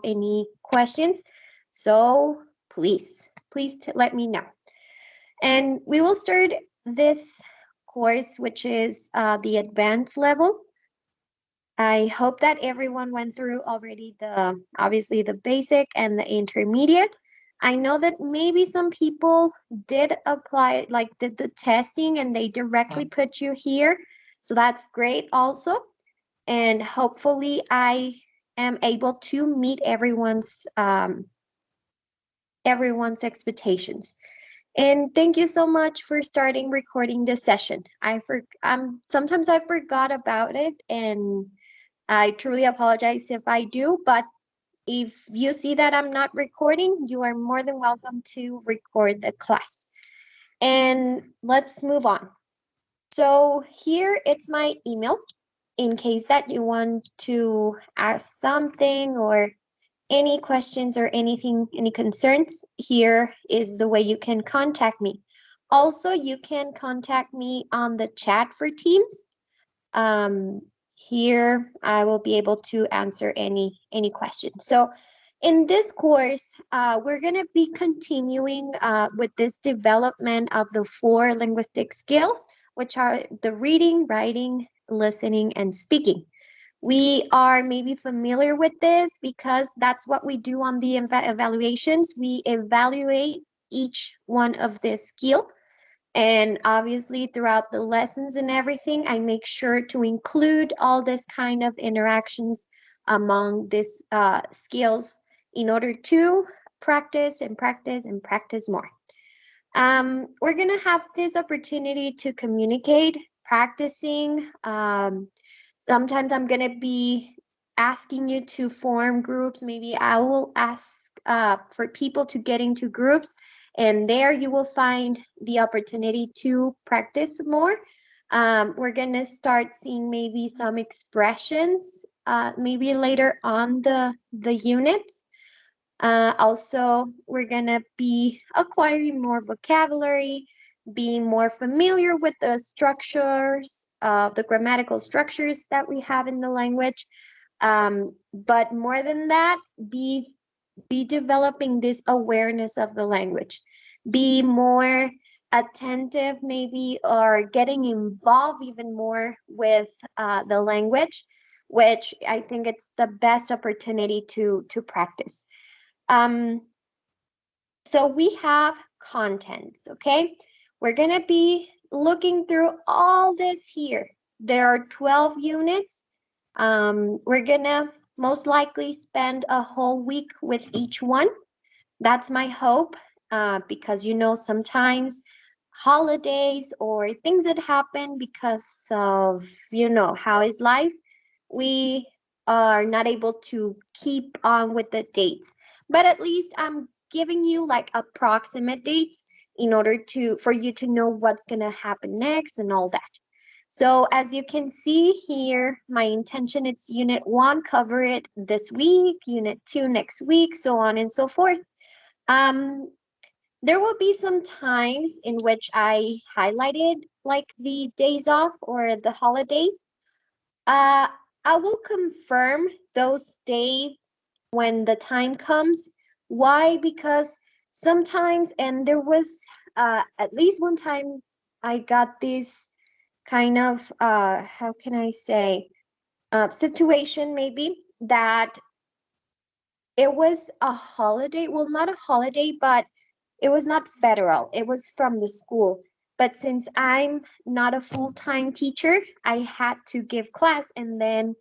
any questions. So please let me know. And we will start this course, which is the advanced level. I hope that everyone went through already obviously the basic and the intermediate. I know that maybe some people did apply, like did the testing and they directly put you here. So that's great also. And hopefully I am able to meet everyone's expectations. And thank you so much for starting recording this session. Sometimes I forgot about it, and I truly apologize if I do, but if you see that I'm not recording, you are more than welcome to record the class. And let's move on. So here it's my email in case that you want to ask something or any questions or anything, any concerns. Here is the way you can contact me. Also, you can contact me on the chat for Teams. Here I will be able to answer any questions. So in this course, we're going to be continuing with this development of the 4 linguistic skills, which are the reading, writing, listening, and speaking. We are maybe familiar with this because that's what we do on the evaluations. We evaluate each one of this skill. And obviously throughout the lessons and everything, I make sure to include all this kind of interactions among these skills in order to practice and practice and practice more. We're going to have this opportunity to communicate, practicing. Sometimes I'm going to be asking you to form groups. Maybe I will ask for people to get into groups, and there you will find the opportunity to practice more. We're going to start seeing maybe some expressions maybe later on the units. Also, we're going to be acquiring more vocabulary, being more familiar with the structures, the grammatical structures that we have in the language. But more than that, be developing this awareness of the language, be more attentive maybe, or getting involved even more with the language, which I think it's the best opportunity to practice. So we have contents, okay? We're gonna be looking through all this here. There are 12 units. We're gonna most likely spend a whole week with each one. That's my hope, because sometimes holidays or things that happen because of, how is life, we are not able to keep on with the dates. But at least I'm giving you like approximate dates in order for you to know what's gonna happen next and all that. So as you can see here, my intention is unit 1, cover it this week, unit 2 next week, so on and so forth. There will be some times in which I highlighted like the days off or the holidays. I will confirm those dates when the time comes. Why? Because sometimes, and there was at least one time I got this kind of, how can I say, situation maybe that it was a holiday. Well, not a holiday, but it was not federal. It was from the school. But since I'm not a full-time teacher, I had to give class. And then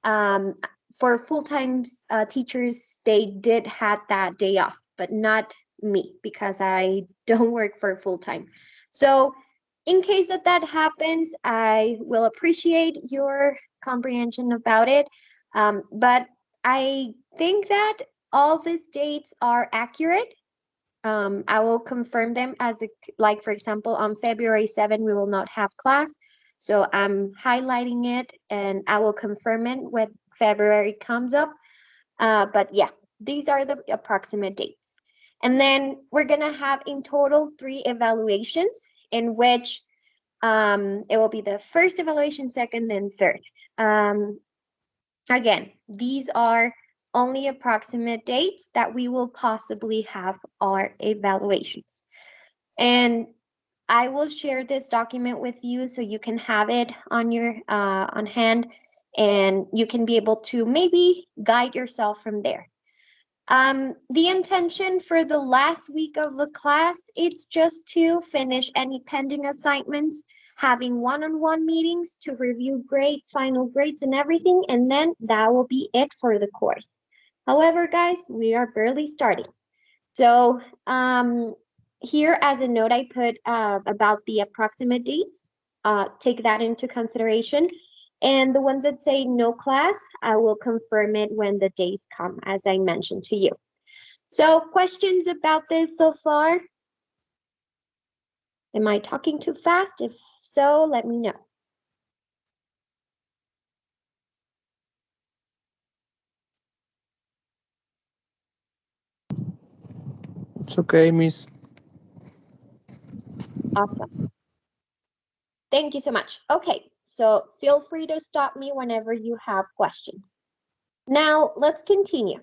for full-time teachers, they did have that day off, but not me because I don't work for full-time. So in case that happens, I will appreciate your comprehension about it. But I think that all these dates are accurate. I will confirm them like, for example, on February 7, we will not have class. So I'm highlighting it and I will confirm it when February comes up. But yeah, these are the approximate dates. And then we're going to have in total 3 evaluations in which it will be the first evaluation, second, and third. Again, these are only approximate dates that we will possibly have our evaluations. And I will share this document with you so you can have it on your on hand, and you can be able to maybe guide yourself from there. The intention for the last week of the class, it's just to finish any pending assignments, having one-on-one meetings to review grades, final grades and everything, and then that will be it for the course. However, guys, we are barely starting. So here as a note, I put about the approximate dates. Take that into consideration. And the ones that say no class, I will confirm it when the days come, as I mentioned to you. So questions about this so far? Am I talking too fast? If so, let me know. It's okay, Miss. Awesome. Thank you so much. Okay, so feel free to stop me whenever you have questions. Now, let's continue.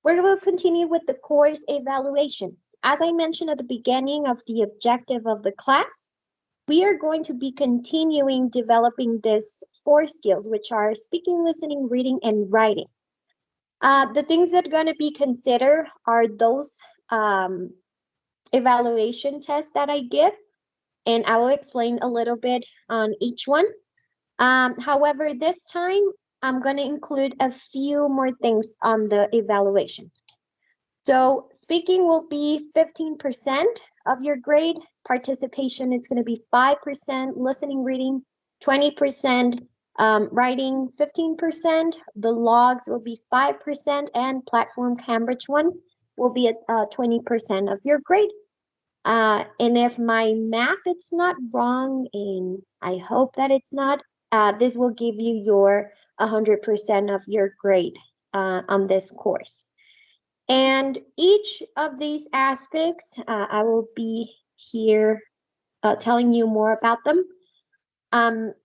We're going to continue with the course evaluation. As I mentioned at the beginning of the objective of the class, we are going to be continuing developing these 4 skills, which are speaking, listening, reading, and writing. The things that are going to be considered are those evaluation tests that I give, and I will explain a little bit on each one. However, this time, I'm going to include a few more things on the evaluation. So speaking will be 15% of your grade. Participation, it's going to be 5%. Listening, reading, 20%. Writing, 15%. The logs will be 5%. And platform Cambridge one will be at 20% of your grade. And if my math it's not wrong, and I hope that it's not, this will give you your 100% of your grade on this course. And each of these aspects, I will be here telling you more about them.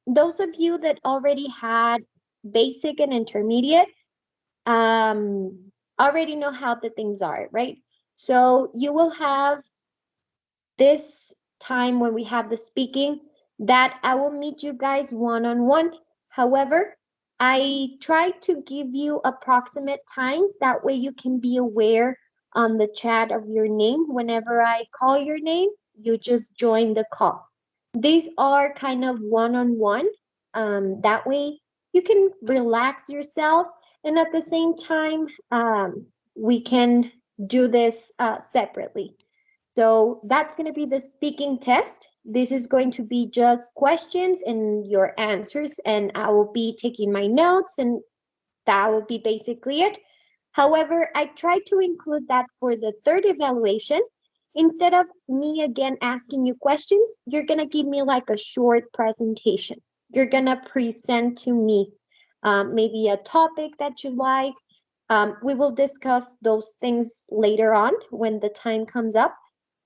Those of you that already had basic and intermediate already know how the things are, right? So you will have this time when we have the speaking that I will meet you guys one-on-one. However, I try to give you approximate times. That way you can be aware on the chat of your name. Whenever I call your name, you just join the call. These are kind of one-on-one. That way you can relax yourself. And at the same time, we can do this separately. So that's going to be the speaking test. This is going to be just questions and your answers, and I will be taking my notes, and that will be basically it. However, I tried to include that for the third evaluation. Instead of me again asking you questions, you're going to give me like a short presentation. You're going to present to me maybe a topic that you like. We will discuss those things later on when the time comes up.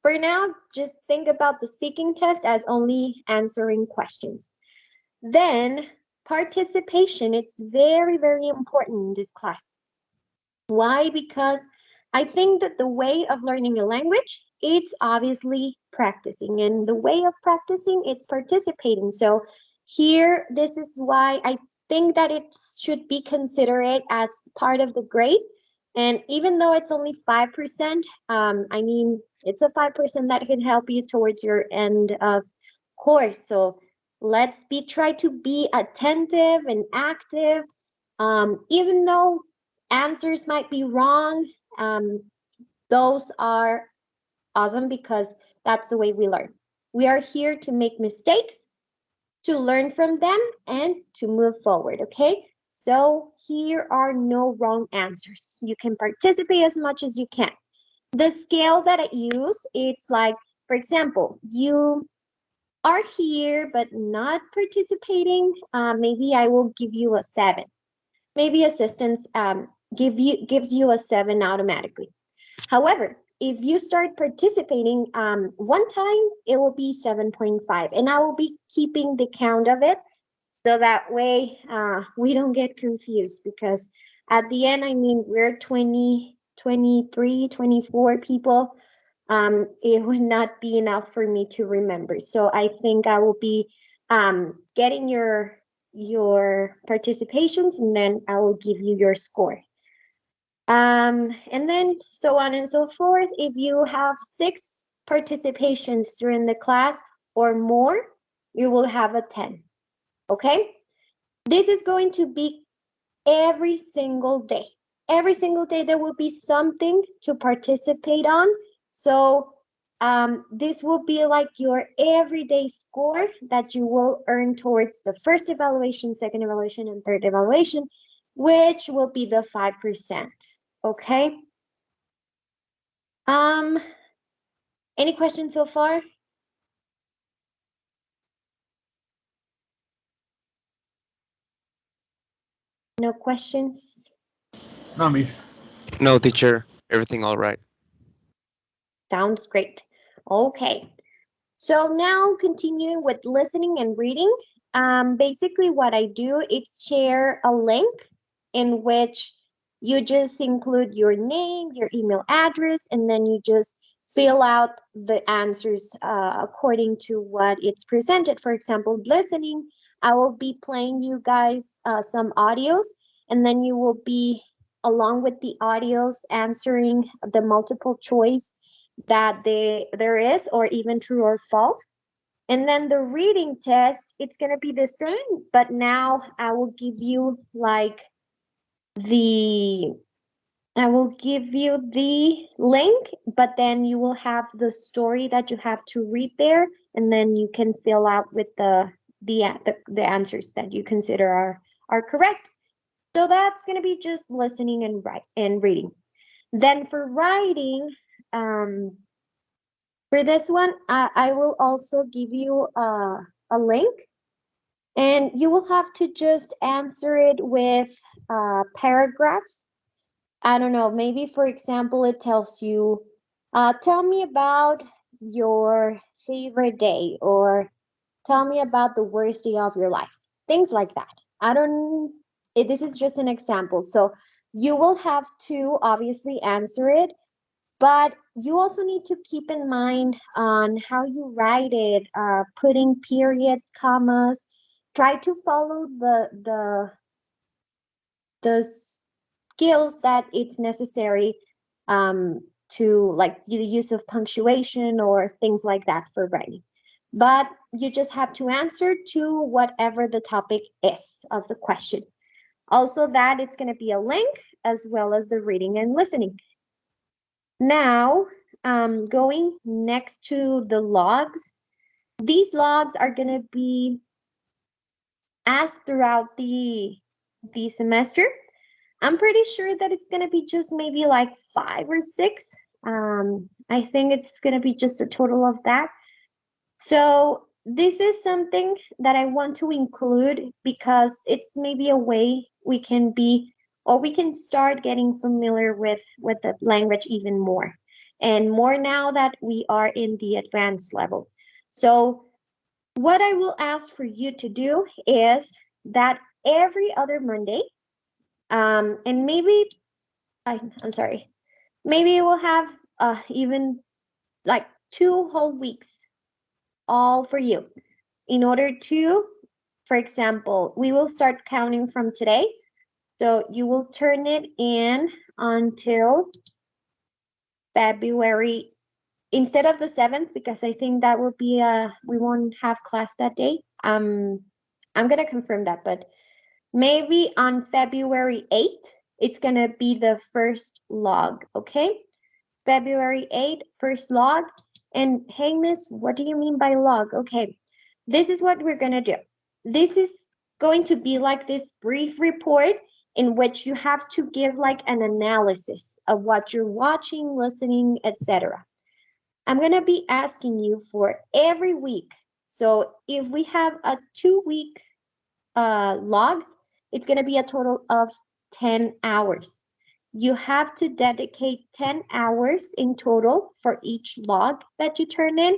For now, just think about the speaking test as only answering questions. Then participation, it's very, very important in this class. Why? Because I think that the way of learning a language, it's obviously practicing. And the way of practicing, it's participating. So here, this is why I think that it should be considered as part of the grade. And even though it's only 5%, I mean, it's a 5% that can help you towards your end of course. So let's try to be attentive and active. Even though answers might be wrong, those are awesome because that's the way we learn. We are here to make mistakes, to learn from them, and to move forward, okay? So here are no wrong answers. You can participate as much as you can. The scale that I use, it's like, for example, you are here but not participating. Maybe I will give you a 7. Maybe assistance gives you a 7 automatically. However, if you start participating one time, it will be 7.5, and I will be keeping the count of it. So that way we don't get confused, because at the end, I mean, we're 20, 23, 24 people. It would not be enough for me to remember. So I think I will be getting your participations, and then I will give you your score. And then so on and so forth. If you have 6 participations during the class or more, you will have a 10. Okay? This is going to be every single day. Every single day there will be something to participate on. So this will be like your everyday score that you will earn towards the first evaluation, second evaluation, and third evaluation, which will be the 5%. Okay. Any questions so far? No questions? No, miss. No, teacher. Everything all right. Sounds great. Okay. So now continuing with listening and reading. Basically what I do is share a link in which you just include your name, your email address, and then you just fill out the answers according to what it's presented. For example, listening, I will be playing you guys some audios, and then you will be, along with the audios, answering the multiple choice that there is, or even true or false. And then the reading test, it's going to be the same, but now I will give you like the I will give you the link, but then you will have the story that you have to read there, and then you can fill out with the answers that you consider are correct. So that's going to be just listening and reading. Then for writing, for this one, I will also give you a link, and you will have to just answer it with paragraphs. I don't know, maybe for example, it tells you, tell me about your favorite day, or tell me about the worst day of your life. Things like that. I don't, this is just an example. So you will have to obviously answer it, but you also need to keep in mind on how you write it, putting periods, commas. Try to follow the skills that it's necessary to, like the use of punctuation or things like that for writing. But you just have to answer to whatever the topic is of the question. Also, that it's going to be a link as well as the reading and listening. Now, going next to the logs, these logs are going to be asked throughout the semester. I'm pretty sure that it's going to be just maybe like 5 or 6. I think it's going to be just a total of that. So this is something that I want to include because it's maybe a way we can be, or we can start getting familiar with the language even more, and more now that we are in the advanced level. So what I will ask for you to do is that every other Monday, and maybe I'm sorry, maybe we'll have even like 2 whole weeks all for you, in order to, for example, we will start counting from today. So you will turn it in until February, instead of the 7th, because I think that will be we won't have class that day. I'm gonna confirm that, but maybe on February 8th, it's gonna be the first log, okay? February 8th, first log. And hey, miss, what do you mean by log? Okay, this is what we're gonna do. This is going to be like this brief report in which you have to give like an analysis of what you're watching, listening, etc. I'm gonna be asking you for every week. So if we have a 2-week logs, it's gonna be a total of 10 hours. You have to dedicate 10 hours in total for each log that you turn in,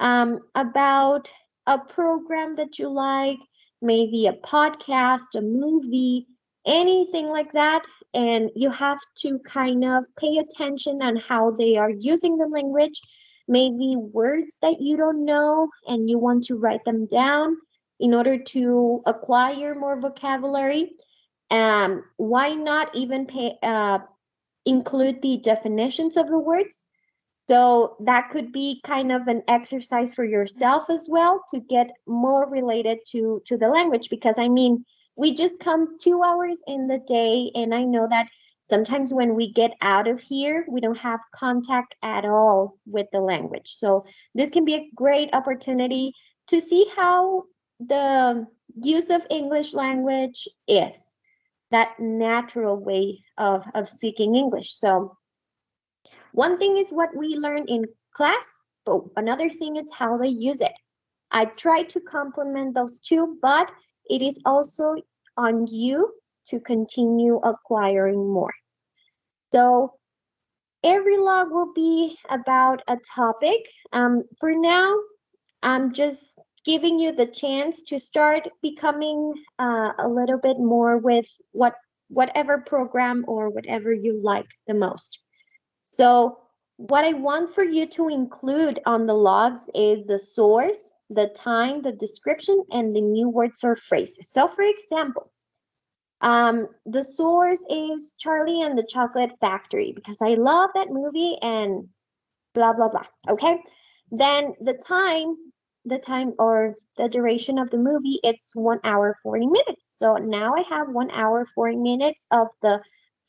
about a program that you like, maybe a podcast, a movie, anything like that. And you have to kind of pay attention on how they are using the language, maybe words that you don't know and you want to write them down in order to acquire more vocabulary. Why not even include the definitions of the words? So that could be kind of an exercise for yourself as well to get more related to the language, because I mean, we just come 2 hours in the day, and I know that sometimes when we get out of here, we don't have contact at all with the language. So this can be a great opportunity to see how the use of English language is, that natural way of speaking English. So one thing is what we learn in class, but another thing is how they use it. I try to complement those two, but it is also on you to continue acquiring more. So every log will be about a topic. For now, I'm just giving you the chance to start becoming a little bit more with whatever program or whatever you like the most. So what I want for you to include on the logs is the source, the time, the description, and the new words or phrases. So for example, the source is Charlie and the Chocolate Factory because I love that movie and blah, blah, blah. Okay. Then the time or the duration of the movie, it's 1 hour, 40 minutes. So now I have 1 hour, 40 minutes of the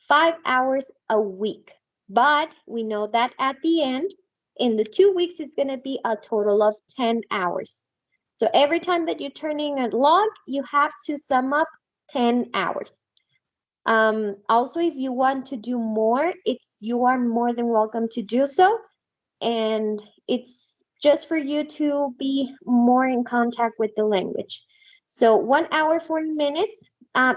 5 hours a week. But we know that at the end, in the 2 weeks, it's going to be a total of 10 hours. So every time that you're turning a log, you have to sum up 10 hours. Also, if you want to do more, you are more than welcome to do so. And it's just for you to be more in contact with the language. So 1 hour, 40 minutes.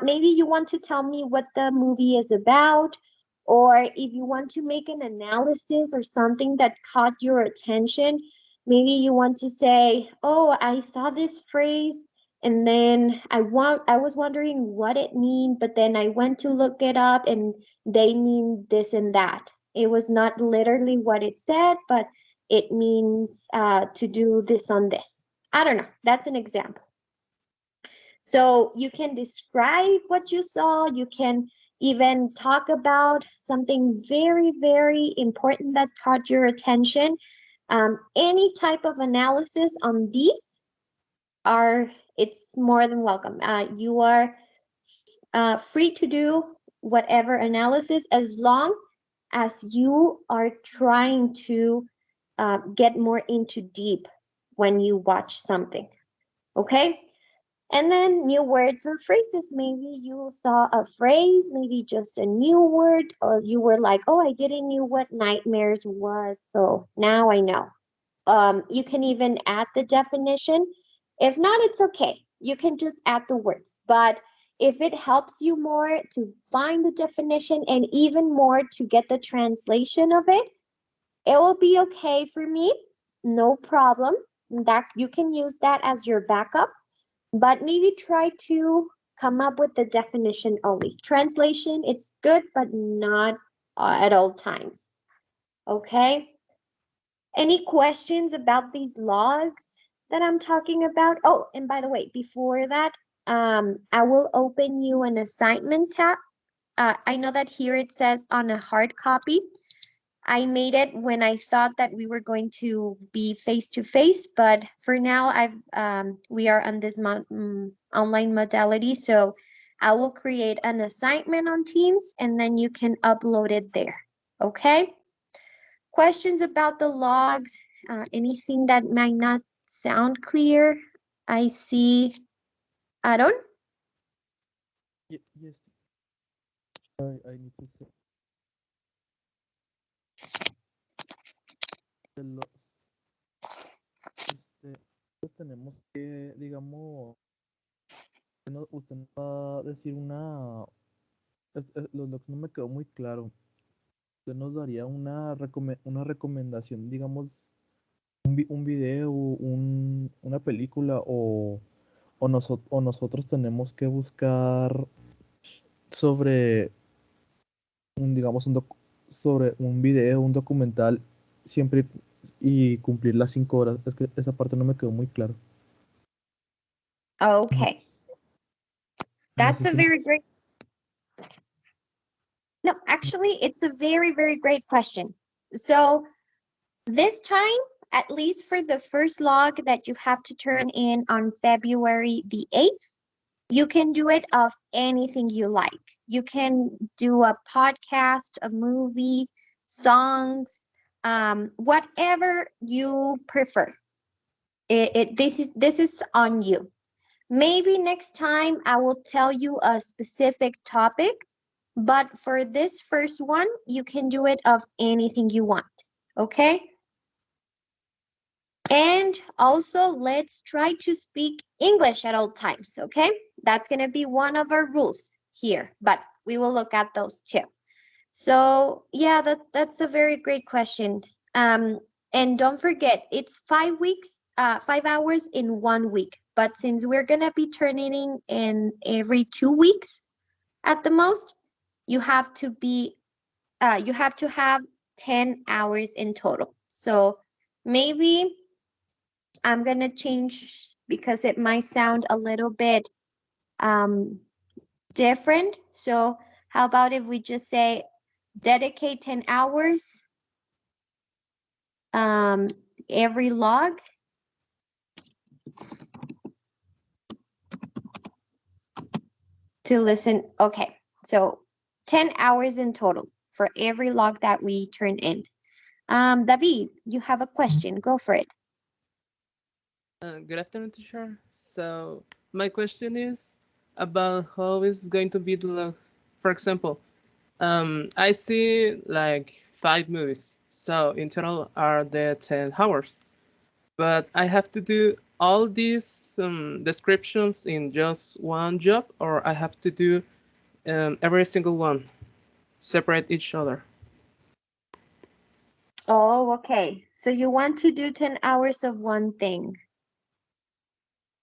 Maybe you want to tell me what the movie is about, or if you want to make an analysis or something that caught your attention. Maybe you want to say, oh, I saw this phrase and then I was wondering what it means, but then I went to look it up and they mean this and that. It was not literally what it said, but it means to do this on this. I don't know. That's an example. So you can describe what you saw. You can even talk about something very, very important that caught your attention. Any type of analysis on these it's more than welcome. You are free to do whatever analysis as long as you are trying to get more into deep when you watch something. Okay? And then new words or phrases. Maybe you saw a phrase, maybe just a new word, or you were like, oh, I didn't know what nightmares was, so now I know. You can even add the definition. If not, it's okay. You can just add the words. But if it helps you more to find the definition and even more to get the translation of it will be okay for me. No problem. That you can use that as your backup, but maybe try to come up with the definition only. Translation, it's good, but not at all times. Okay? Any questions about these logs that I'm talking about? Oh, and by the way, before that, I will open you an assignment tab. I know that here it says on a hard copy. I made it when I thought that we were going to be face to face, but for now we are on this online modality, so I will create an assignment on Teams and then you can upload it there. Okay? Questions about the logs? Anything that might not sound clear? I see Aaron. Yes, I need to say que pues tenemos que, digamos, usted nos va a decir lo que no me quedó muy claro. Usted nos daría una recomendación, digamos, un video, una película o nosotros tenemos que buscar sobre digamos, sobre un video, un documental, siempre y cumplir las 5 horas. Es que esa parte no me quedó muy claro. No, Okay, no that's sé a si me... very great. No, actually, it's a very, very great question. So this time, at least for the first log that you have to turn in on February the 8th, you can do it of anything you like. You can do a podcast, a movie, songs, whatever you prefer. This is on you. Maybe next time I will tell you a specific topic, but for this first one, you can do it of anything you want. Okay? And also, let's try to speak English at all times, okay? That's going to be one of our rules here, but we will look at those too. So, yeah, that's a very great question. And don't forget, it's 5 weeks, 5 hours in 1 week. But since we're going to be turning in every 2 weeks at the most, you have to have 10 hours in total. So, maybe I'm gonna change because it might sound a little bit different. So how about if we just say dedicate 10 hours um, every log to listen. Okay, so 10 hours in total for every log that we turn in. David, you have a question. Go for it. Good afternoon, teacher. So my question is about how is going to be for example, I see like 5 movies, so in total are the 10 hours, but I have to do all these descriptions in just one job, or I have to do every single one, separate each other. Oh, okay. So you want to do 10 hours of one thing.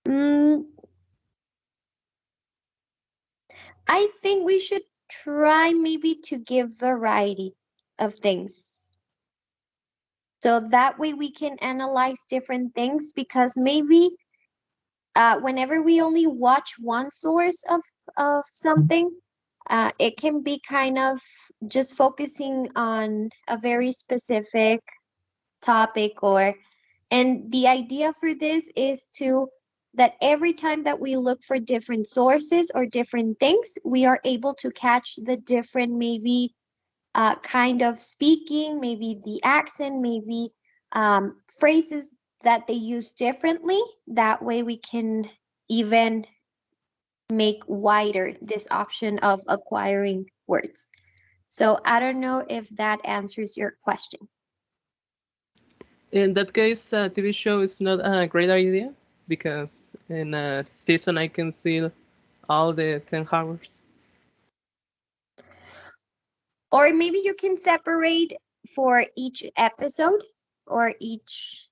Mm, I think we should try maybe to give variety of things. So that way we can analyze different things because maybe whenever we only watch one source of something, it can be kind of just focusing on a very specific topic and the idea for this is to that every time that we look for different sources or different things, we are able to catch the different maybe kind of speaking, maybe the accent, maybe phrases that they use differently. That way we can even make wider this option of acquiring words. So I don't know if that answers your question. In that case, a TV show is not a great idea because in a season I can see all the 10 hours. Or maybe you can separate for each episode or each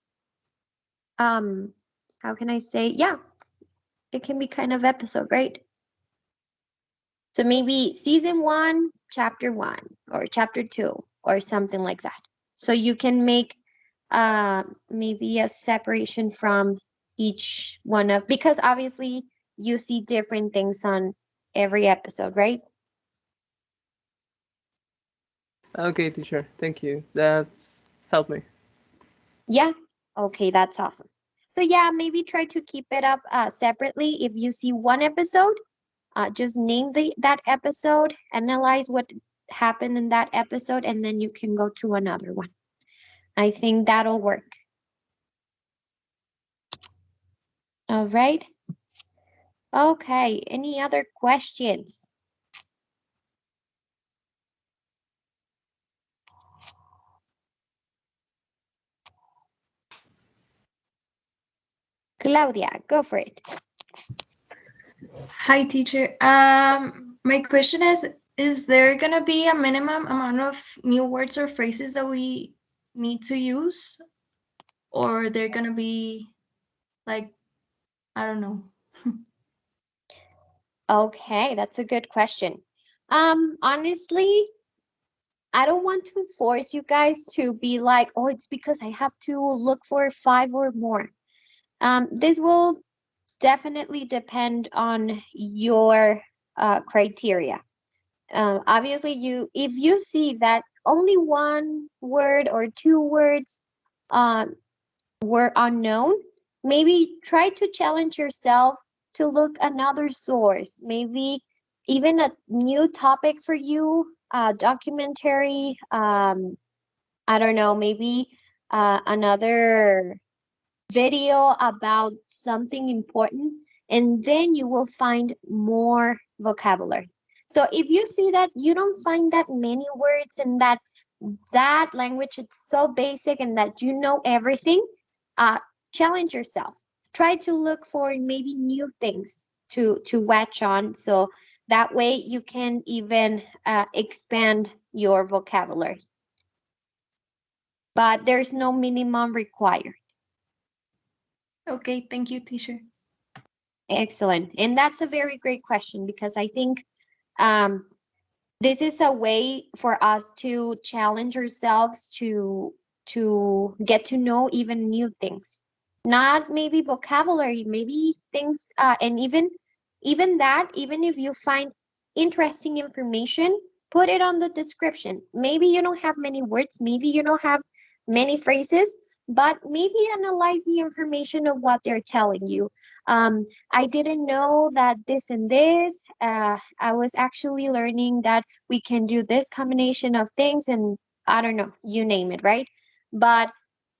how can I say? Yeah, it can be kind of episode, right? So maybe season 1, chapter 1 or chapter 2 or something like that. So you can make maybe a separation from each one of because obviously you see different things on every episode, right? Okay, teacher, thank you. That's helped me. Yeah. Okay, that's awesome. So yeah, maybe try to keep it up separately. If you see one episode, just name that episode, analyze what happened in that episode, and then you can go to another one. I think that'll work. All right. Okay, any other questions? Claudia, go for it. Hi, teacher. My question is there gonna be a minimum amount of new words or phrases that we need to use? Or they're gonna be like, I don't know. Okay, that's a good question. Honestly, I don't want to force you guys to be like, oh, it's because I have to look for 5 or more. This will definitely depend on your criteria. Obviously, if you see that only 1 word or 2 words were unknown, maybe try to challenge yourself to look another source, maybe even a new topic for you, documentary, I don't know, maybe another video about something important, and then you will find more vocabulary. So if you see that you don't find that many words and that language is so basic and that you know everything, challenge yourself. Try to look for maybe new things to watch on, so that way you can even expand your vocabulary. But there's no minimum required. Okay, thank you, teacher. Excellent. And that's a very great question, because I think this is a way for us to challenge ourselves to get to know even new things. Not maybe vocabulary, maybe things, and even if you find interesting information, put it on the description. Maybe you don't have many words, maybe you don't have many phrases, but maybe analyze the information of what they're telling you. I didn't know that this and this. I was actually learning that we can do this combination of things, and I don't know, you name it, right? But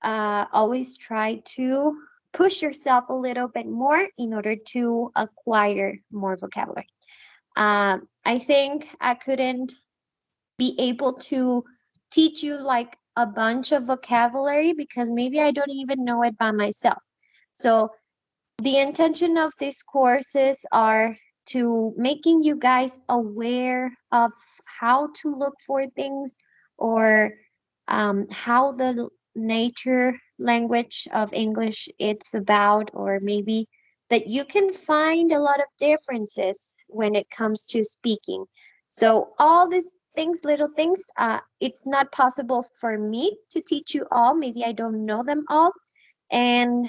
always try to push yourself a little bit more in order to acquire more vocabulary. I think I couldn't be able to teach you like a bunch of vocabulary because maybe I don't even know it by myself. So the intention of these courses are to making you guys aware of how to look for things, or how the nature language of English it's about, or maybe that you can find a lot of differences when it comes to speaking. So all these things, little things, it's not possible for me to teach you all. Maybe I don't know them all. And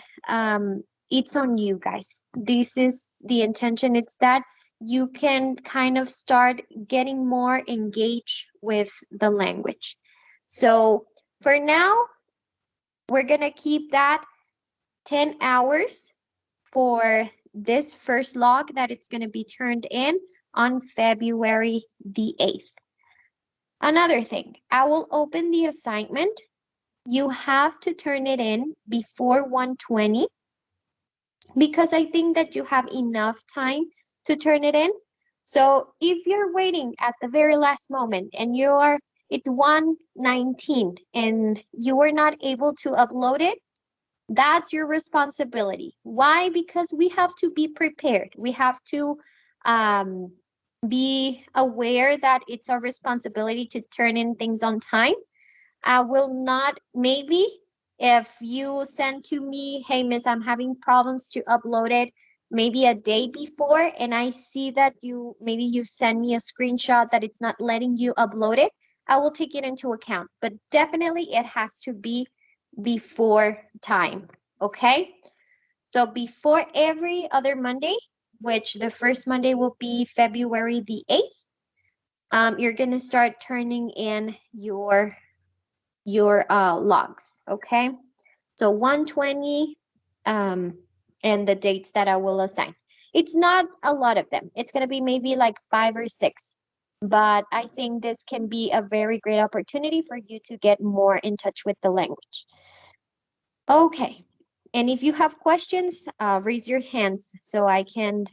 it's on you guys. This is the intention. It's that you can kind of start getting more engaged with the language. So for now, we're going to keep that 10 hours for this first log that it's going to be turned in on February the 8th. Another thing, I will open the assignment. You have to turn it in before 1:20, because I think that you have enough time to turn it in. So if you're waiting at the very last moment and it's 1:19 and you were not able to upload it, that's your responsibility. Why? Because we have to be prepared. We have to be aware that it's our responsibility to turn in things on time. I will not, maybe if you send to me, hey, miss, I'm having problems to upload it, maybe a day before, and I see that maybe you send me a screenshot that it's not letting you upload it, I will take it into account. But definitely it has to be before time, okay? So before every other Monday, which the first Monday will be February the 8th, you're going to start turning in your logs, okay? So 1:20 and the dates that I will assign. It's not a lot of them. It's going to be maybe like 5 or 6. But I think this can be a very great opportunity for you to get more in touch with the language. Okay. And if you have questions, raise your hands so I can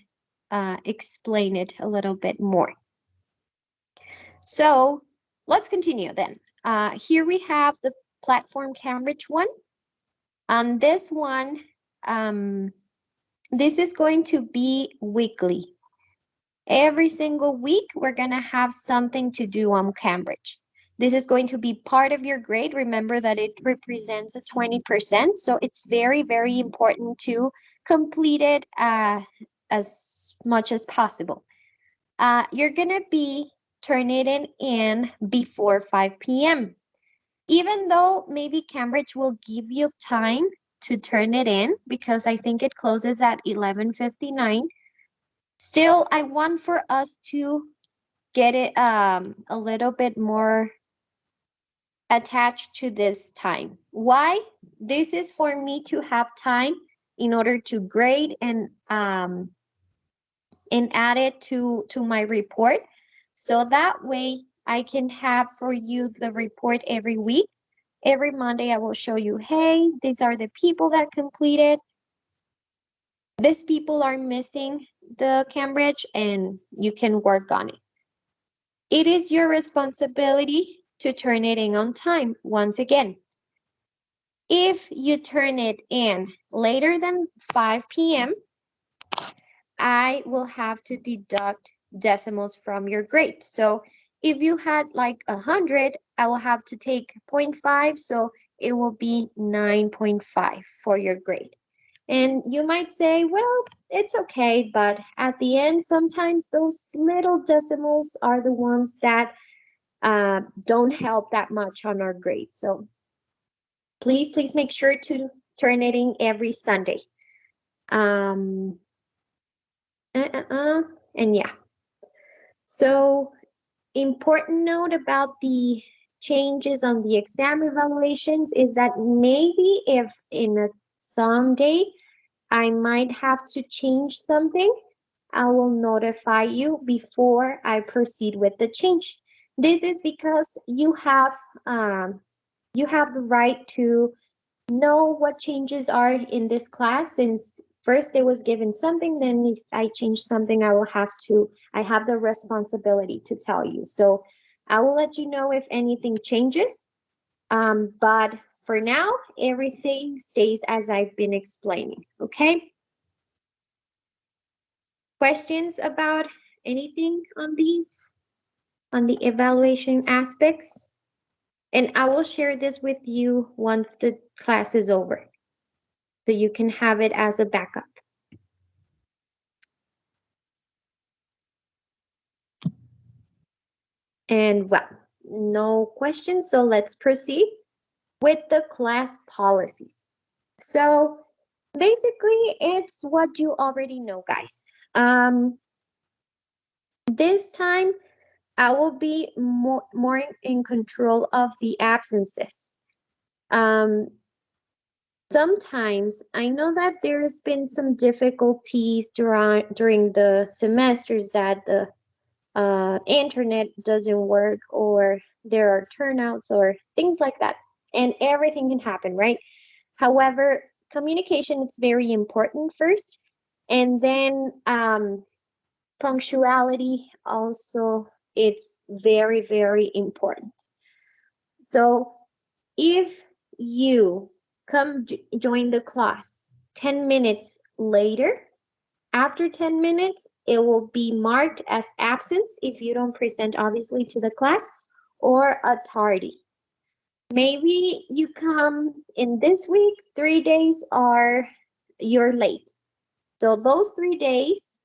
explain it a little bit more. So let's continue then. Here we have the platform Cambridge one. On this one, this is going to be weekly. Every single week, we're going to have something to do on Cambridge. This is going to be part of your grade. Remember that it represents a 20%, so it's very, very important to complete it as much as possible. You're going to be turn it in before 5 p.m. Even though maybe Cambridge will give you time to turn it in because I think it closes at 11:59. Still, I want for us to get it a little bit more attached to this time. Why? This is for me to have time in order to grade and add it to my report. So that way I can have for you the report every week. Every Monday I will show you, hey, these are the people that completed. These people are missing the Cambridge and you can work on it. It is your responsibility to turn it in on time. Once again, if you turn it in later than 5 p.m., I will have to deduct decimals from your grade. So if you had like 100, I will have to take 0.5, so it will be 9.5 for your grade. And you might say, well, it's okay, but at the end, sometimes those little decimals are the ones that don't help that much on our grade. So please make sure to turn it in every Sunday. And yeah. So important note about the changes on the exam evaluations is that maybe if in a someday I might have to change something, I will notify you before I proceed with the change. This is because you have the right to know what changes are in this class, since first it was given something, then if I change something, I have the responsibility to tell you. So I will let you know if anything changes. But for now, everything stays as I've been explaining, okay? Questions about anything on the evaluation aspects? And I will share this with you once the class is over, so you can have it as a backup. And well, no questions, so let's proceed with the class policies. So basically, it's what you already know, guys. This time, I will be more in control of the absences. Sometimes I know that there has been some difficulties during the semesters that the internet doesn't work, or there are turnouts or things like that, and everything can happen, right? However, communication is very important first, and then punctuality also, it's very, very important. So if you come join the class 10 minutes later, after 10 minutes, it will be marked as absence if you don't present, obviously, to the class, or a tardy. Maybe you come in this week, 3 days are you're late. So those 3 days,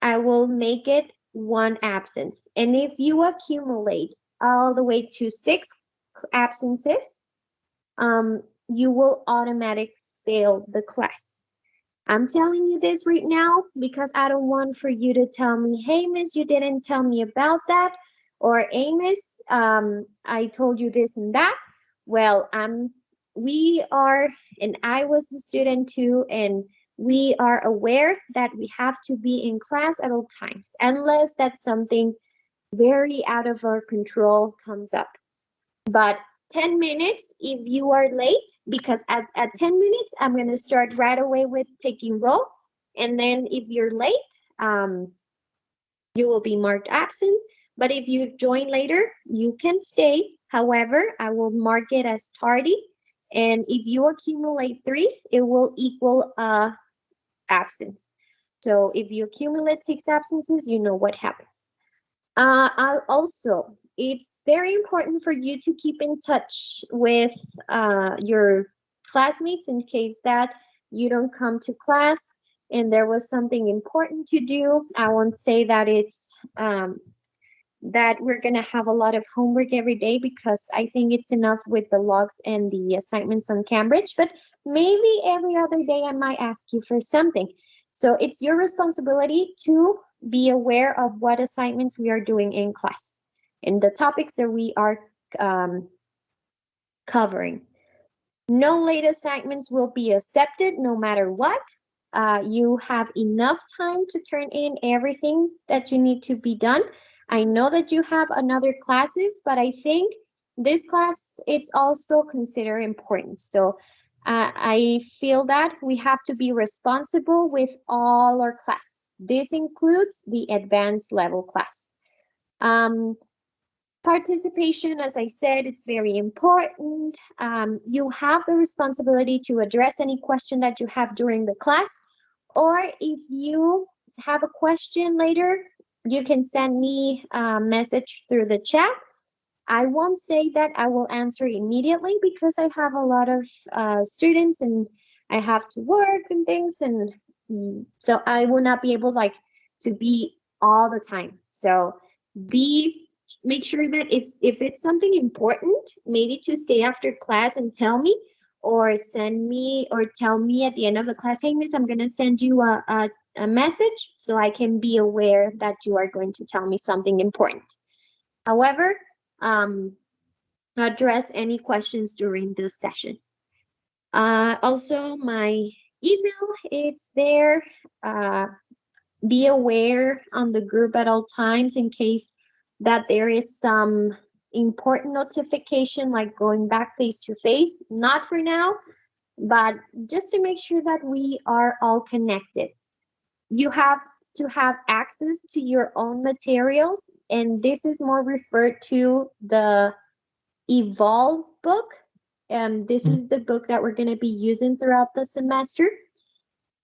I will make it one absence. And if you accumulate all the way to 6 absences, you will automatically fail the class. I'm telling you this right now because I don't want for you to tell me, hey, miss, you didn't tell me about that. Or, hey, miss, I told you this and that. Well, we are, and I was a student too, and we are aware that we have to be in class at all times, unless that's something very out of our control comes up. But 10 minutes if you are late, because at 10 minutes, I'm going to start right away with taking roll. And then if you're late, you will be marked absent. But if you join later, you can stay. However, I will mark it as tardy. And if you accumulate 3, it will equal absence. So if you accumulate 6 absences, you know what happens. Also, it's very important for you to keep in touch with your classmates in case that you don't come to class and there was something important to do. I won't say that it's that we're going to have a lot of homework every day because I think it's enough with the logs and the assignments on Cambridge, but maybe every other day I might ask you for something. So it's your responsibility to be aware of what assignments we are doing in class and the topics that we are covering. No late assignments will be accepted no matter what. You have enough time to turn in everything that you need to be done. I know that you have another classes, but I think this class, it's also considered important. So I feel that we have to be responsible with all our classes. This includes the advanced level class. Participation, as I said, it's very important. You have the responsibility to address any question that you have during the class, or if you have a question later, you can send me a message through the chat. I won't say that I will answer immediately because I have a lot of students and I have to work and things, and so I will not be able to be all the time. So make sure that if it's something important, maybe to stay after class and tell me, or send me or tell me at the end of the class, hey miss, I'm gonna send you a message so I can be aware that you are going to tell me something important. However, address any questions during this session. Also, my email, it's there. Be aware on the group at all times in case that there is some important notification like going back face to face. Not for now, but just to make sure that we are all connected. You have to have access to your own materials, and this is more referred to the Evolve book. This is the book that we're going to be using throughout the semester.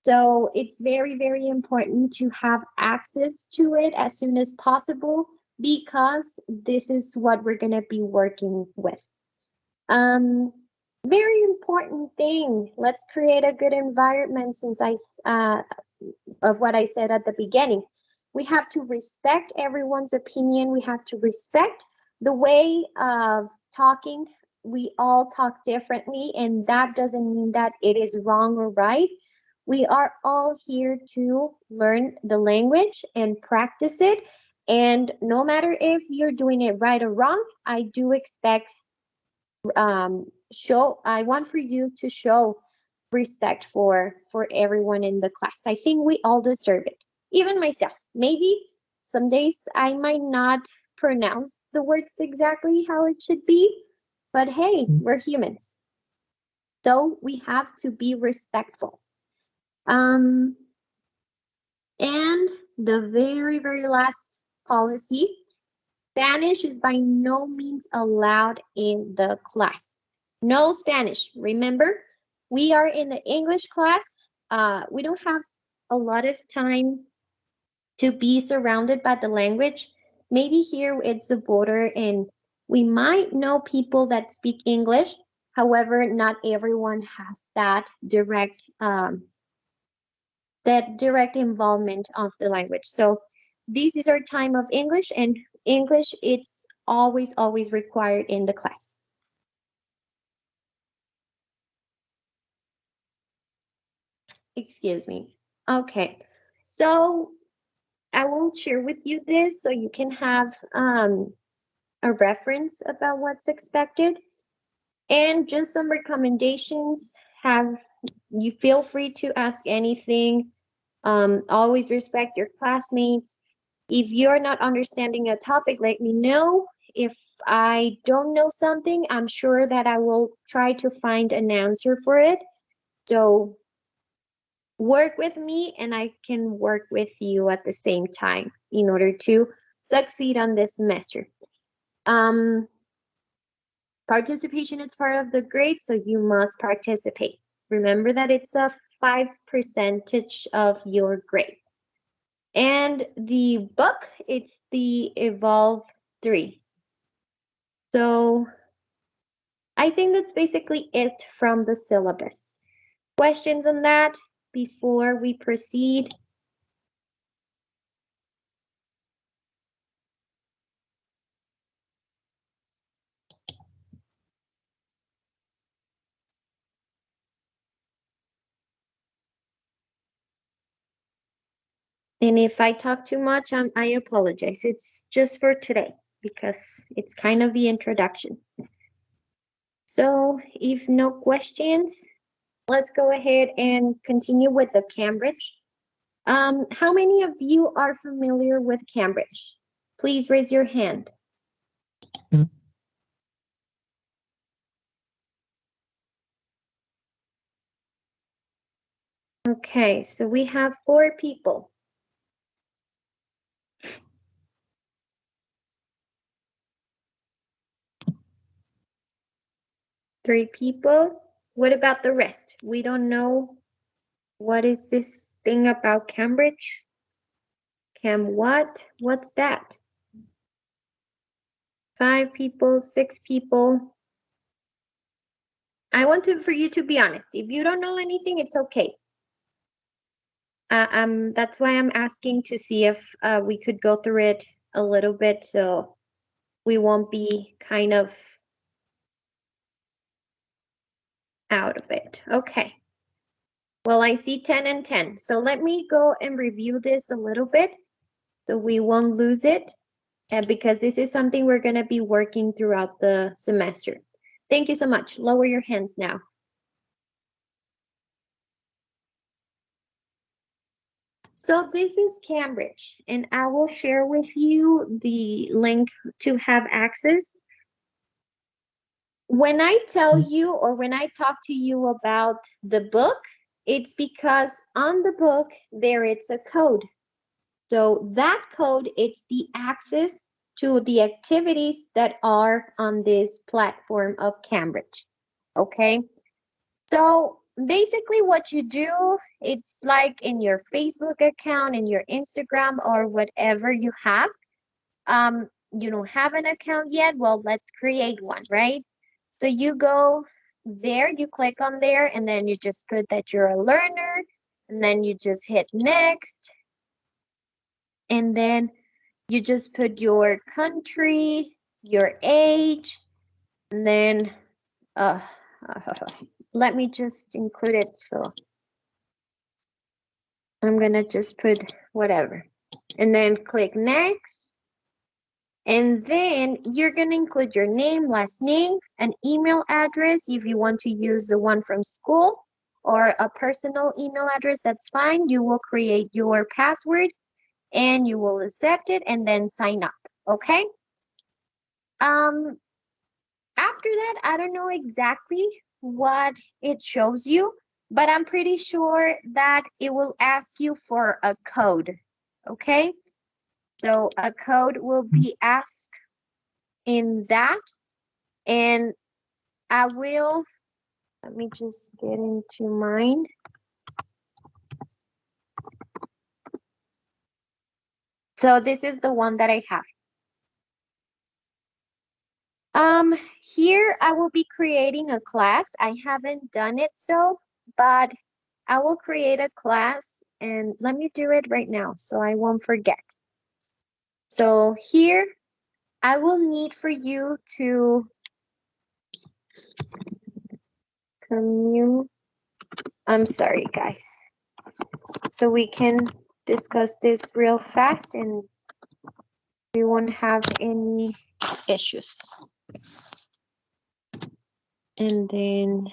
So it's very, very important to have access to it as soon as possible because this is what we're going to be working with. Very important thing. Let's create a good environment since of what I said at the beginning. We have to respect everyone's opinion. We have to respect the way of talking. We all talk differently, and that doesn't mean that it is wrong or right. We are all here to learn the language and practice it. And no matter if you're doing it right or wrong, I do expect, I want for you to show respect for everyone in the class. I think we all deserve it, even myself. Maybe some days I might not pronounce the words exactly how it should be, but hey, we're humans. So we have to be respectful. And the very, very last policy, Spanish is by no means allowed in the class. No Spanish. Remember, we are in the English class. We don't have a lot of time to be surrounded by the language. Maybe here it's the border and we might know people that speak English. However, not everyone has that direct involvement of the language. So this is our time of English, and English, it's always, always required in the class. Excuse me. Okay, so I will share with you this so you can have a reference about what's expected. And just some recommendations. You feel free to ask anything. Always respect your classmates. If you're not understanding a topic, let me know. If I don't know something, I'm sure that I will try to find an answer for it. So work with me and I can work with you at the same time in order to succeed on this semester. Participation is part of the grade, so you must participate. Remember that it's a 5% of your grade. And the book, it's the Evolve 3. So I think that's basically it from the syllabus. Questions on that before we proceed? And if I talk too much, I apologize. It's just for today because it's kind of the introduction. So if no questions, let's go ahead and continue with the Cambridge. How many of you are familiar with Cambridge? Please raise your hand. Okay, so we have 4 people. Three people. What about the rest? We don't know. What is this thing about Cambridge? Cam what? What's that? 5 people, 6 people. I want for you to be honest. If you don't know anything, it's okay. That's why I'm asking to see if we could go through it a little bit so we won't be kind of out of it. Okay. Well, I see 10 and 10. So let me go and review this a little bit so we won't lose it because this is something we're going to be working throughout the semester. Thank you so much. Lower your hands now. So this is Cambridge, and I will share with you the link to have access. When I tell you or when I talk to you about the book, it's because on the book there is a code. So that code is the access to the activities that are on this platform of Cambridge. Okay, so basically what you do, it's like in your Facebook account, in your Instagram, or whatever you have. You don't have an account yet? Well, let's create one, right? So you go there, you click on there, and then you just put that you're a learner, and then you just hit next. And then you just put your country, your age, and then let me just include it. So I'm gonna just put whatever, and then click next. And then you're gonna include your name, last name, an email address if you want to use the one from school, or a personal email address, that's fine. You will create your password and you will accept it and then sign up, okay? After that, I don't know exactly what it shows you, but I'm pretty sure that it will ask you for a code, okay? So a code will be asked in that, and I will, let me just get into mine. So this is the one that I have. Here I will be creating a class. I haven't done it so, but I will create a class, and let me do it right now so I won't forget. So here I will need for you to I'm sorry, guys. So we can discuss this real fast and we won't have any issues. And then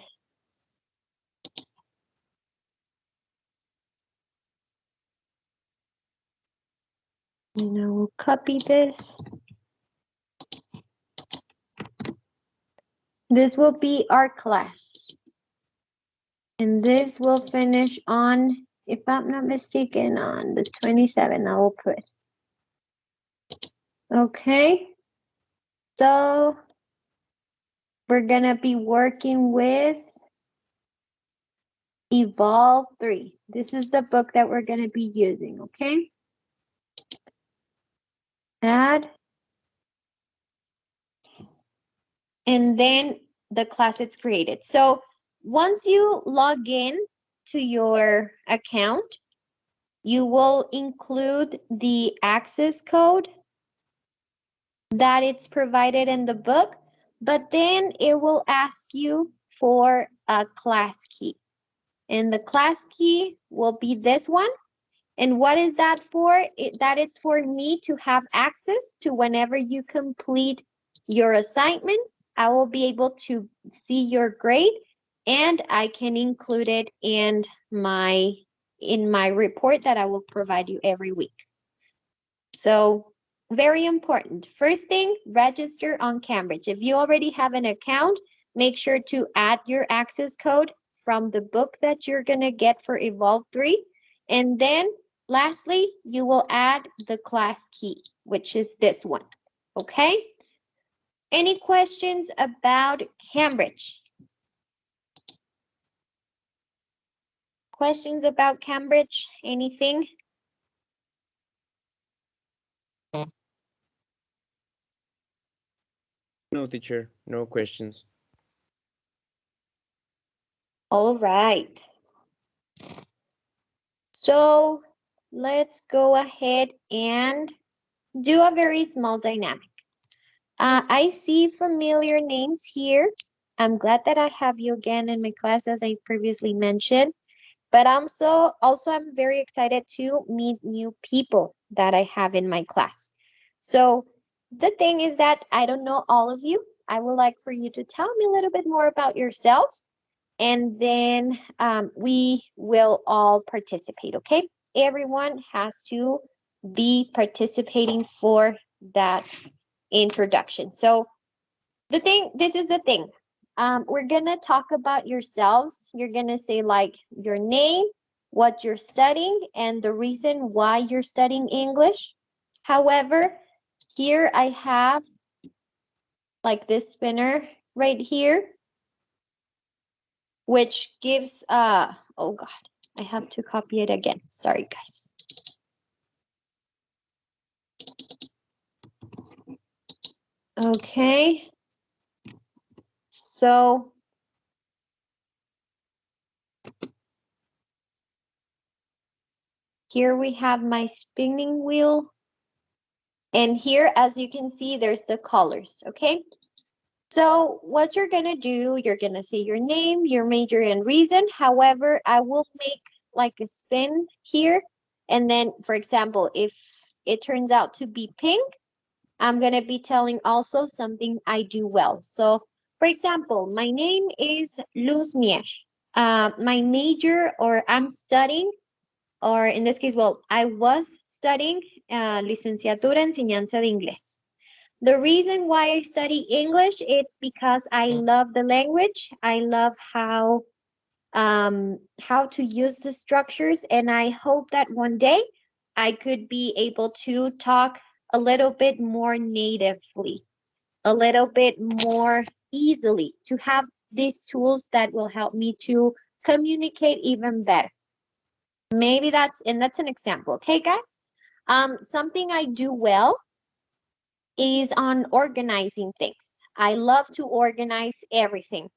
I will copy this. This will be our class. And this will finish on, if I'm not mistaken, on the 27th, I will put. Okay. So we're gonna be working with Evolve 3. This is the book that we're gonna be using, okay? Add. And then the class is created. So once you log in to your account, you will include the access code that it's provided in the book, but then it will ask you for a class key. And the class key will be this one. And what is that for? That it's for me to have access to whenever you complete your assignments. I will be able to see your grade and I can include it in my report that I will provide you every week. So very important. First thing, register on Cambridge. If you already have an account, make sure to add your access code from the book that you're going to get for Evolve 3. And then lastly, you will add the class key, which is this one. Okay? Any questions about Cambridge? Questions about Cambridge? Anything? No, teacher, no questions. All right. So let's go ahead and do a very small dynamic. I see familiar names here. I'm glad that I have you again in my class, as I previously mentioned. But I'm very excited to meet new people that I have in my class. So the thing is that I don't know all of you. I would like for you to tell me a little bit more about yourselves, and then we will all participate, okay? Everyone has to be participating for that introduction. So this is the thing. We're gonna talk about yourselves. You're gonna say like your name, what you're studying, and the reason why you're studying English. However, here I have like this spinner right here, which gives, oh God, I have to copy it again. Sorry, guys. Okay. So here we have my spinning wheel. And here, as you can see, there's the colors, okay? So what you're gonna do, you're gonna say your name, your major and reason. However, I will make like a spin here. And then, for example, if it turns out to be pink, I'm gonna be telling also something I do well. So, for example, my name is Luz Mier. My major, or I'm studying, or in this case, well, I was studying licenciatura en enseñanza de inglés. The reason why I study English, it's because I love the language. I love how to use the structures, and I hope that one day I could be able to talk a little bit more natively, a little bit more easily, to have these tools that will help me to communicate even better. Maybe that's an example, okay, guys? Something I do well is on organizing things. I love to organize everything.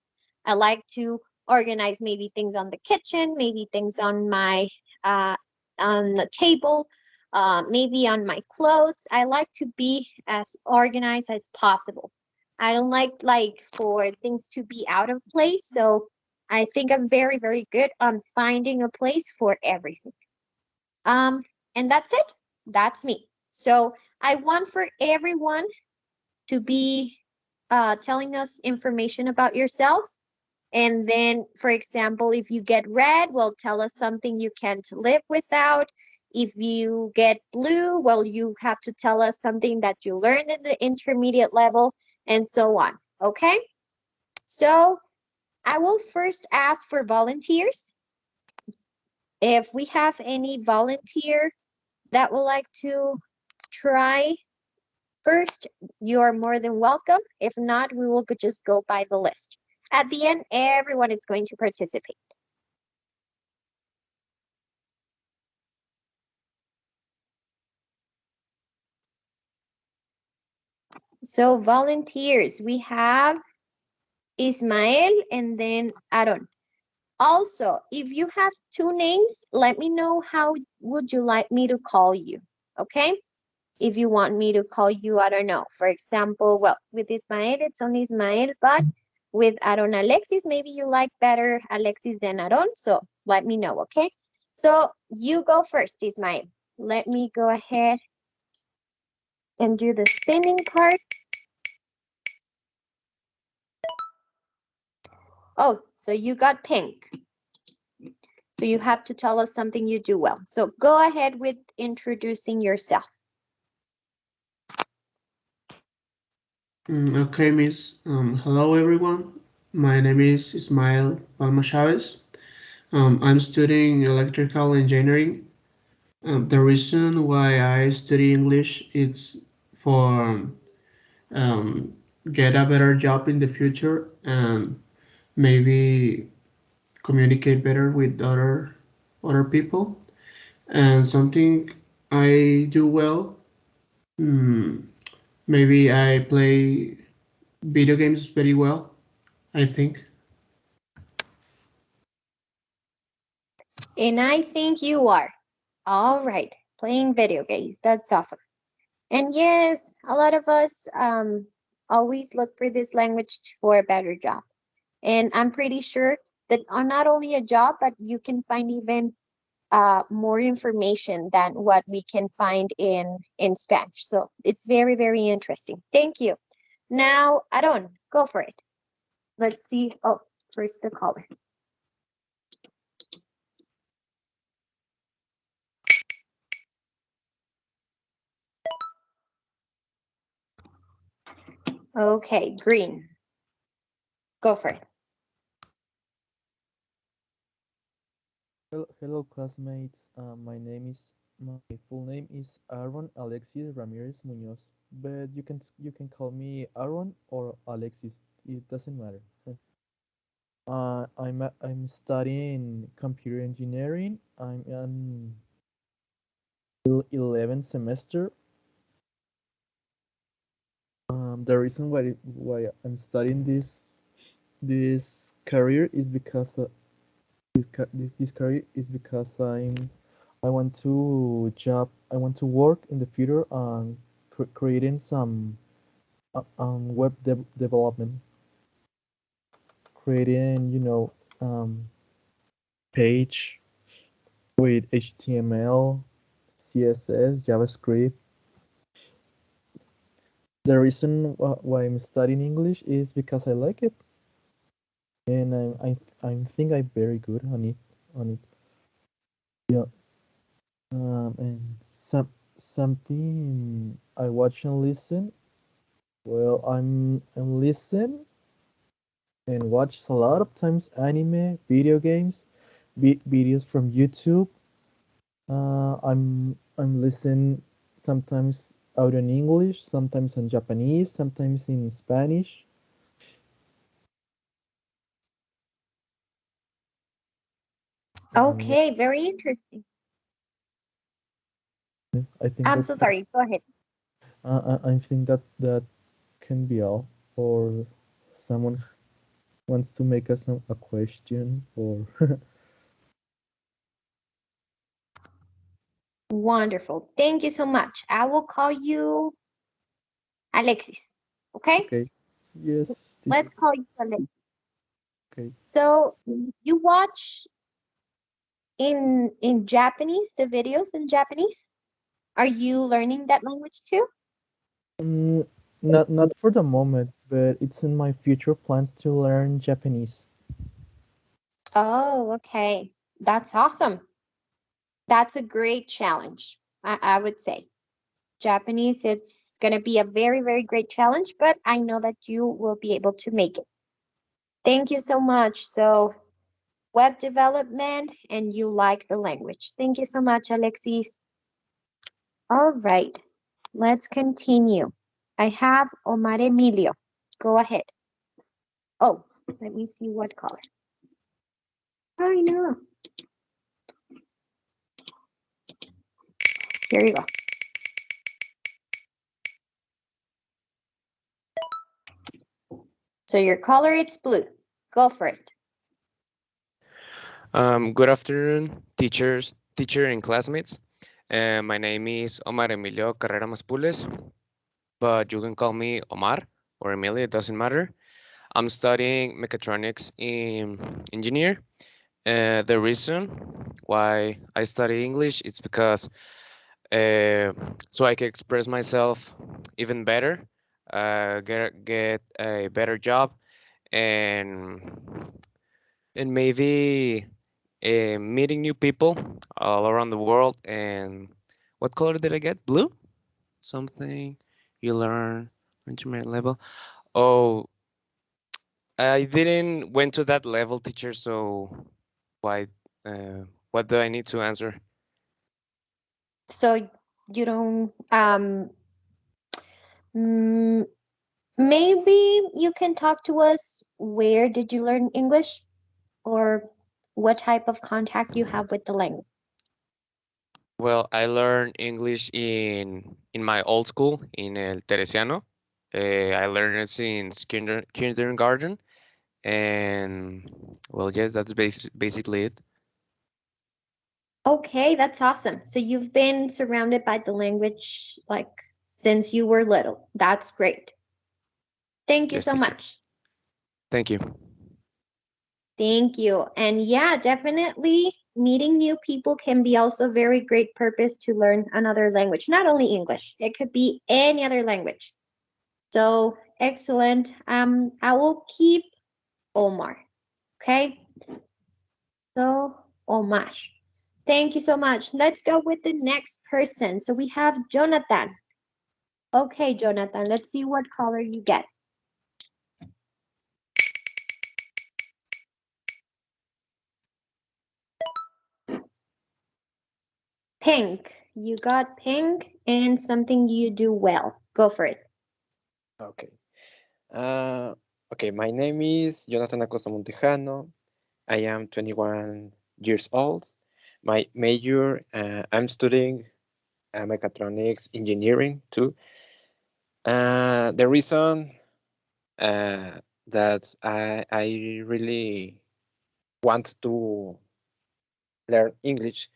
I like to organize maybe things on the kitchen, maybe things on my on the table, maybe on my clothes. I like to be as organized as possible. I don't like for things to be out of place, so I think I'm very, very good on finding a place for everything. And that's it. That's me. So I want for everyone to be telling us information about yourselves. And then, for example, if you get red, well, tell us something you can't live without. If you get blue, well, you have to tell us something that you learned in the intermediate level, and so on. Okay? So I will first ask for volunteers. If we have any volunteer that would like to try first, you are more than welcome. If not, we will just go by the list. At the end, everyone is going to participate. So volunteers, we have Ismael and then Aaron. Also, if you have two names, let me know how would you like me to call you, okay? If you want me to call you, I don't know. For example, well, with Ismael, it's only Ismael, but with Aaron Alexis, maybe you like better Alexis than Aaron, so let me know, okay? So you go first, Ismael. Let me go ahead and do the spinning part. Oh, so you got pink. So you have to tell us something you do well. So go ahead with introducing yourself. Okay, Miss. Hello, everyone. My name is Ismael Palma Chavez. I'm studying electrical engineering. The reason why I study English is for um, get a better job in the future and maybe communicate better with other people. And something I do well, mm, maybe I play video games very well, I think. And I think you are. All right, playing video games. That's awesome. And yes, a lot of us always look for this language for a better job. And I'm pretty sure that not only a job, but you can find even more information than what we can find in Spanish. So it's very, very interesting. Thank you. Now, Aaron, go for it. Let's see. Oh, first the caller. Okay, green. Go for it. Hello, classmates. My full name is Aaron Alexis Ramirez Munoz, but you can call me Aaron or Alexis. It doesn't matter. I'm studying computer engineering. I'm in 11th semester. The reason why I'm studying this career is because this career is because I want to work in the future on creating some web development, creating page with HTML, CSS, JavaScript. The reason why I'm studying English is because I like it, and I think I'm very good on it. Yeah. And something I watch and listen. Well, I'm listen and watch a lot of times anime, video games, videos from YouTube. I'm listen sometimes out in English, sometimes in Japanese, sometimes in Spanish. Yeah, Okay, very interesting. I think I'm so sorry. Go ahead. I think that can be all. Or someone wants to make us a question or Wonderful. Thank you so much. I will call you Alexis. Okay? okay. Yes, teacher. Let's call you Alexis. Okay. So you watch in Japanese, the videos in Japanese? Are you learning that language too? Mm, not for the moment, but it's in my future plans to learn Japanese. Oh, okay. That's awesome. That's a great challenge, I would say. Japanese, it's going to be a very, very great challenge, but I know that you will be able to make it. Thank you so much. So, web development, and you like the language. Thank you so much, Alexis. All right, let's continue. I have Omar Emilio. Go ahead. Oh, let me see what color. I know. Here you go. So your color, it's blue. Go for it. Good afternoon, teacher and classmates. My name is Omar Emilio Carrera Maspules, but you can call me Omar or Emilio, it doesn't matter. I'm studying mechatronics in engineer, The reason why I study English is because so I can express myself even better, get a better job, and maybe meeting new people all around the world. And what color did I get? Blue? Something you learn intermediate level. Oh, I didn't went to that level, teacher. So why? What do I need to answer? So you don't mm, maybe you can talk to us, where did you learn English, or what type of contact you have with the language? Well, I learned English in my old school in El Teresiano. I learned it since kindergarten, and well, yes, that's basically it. Okay, that's awesome. So you've been surrounded by the language like since you were little. That's great. Thank you Yes, so teacher. much. Thank you. Thank you. And yeah, definitely meeting new people can be also very great purpose to learn another language, not only English. It could be any other language. So excellent. I will keep Omar. Okay. So Omar. Thank you so much. Let's go with the next person. So we have Jonathan. Okay, Jonathan, let's see what color you get. Pink. You got pink and something you do well. Go for it. Okay. Uh, okay, my name is Jonathan Acosta Montejano. I am 21 years old. My major, I'm studying mechatronics engineering too. The reason that I really want to learn English.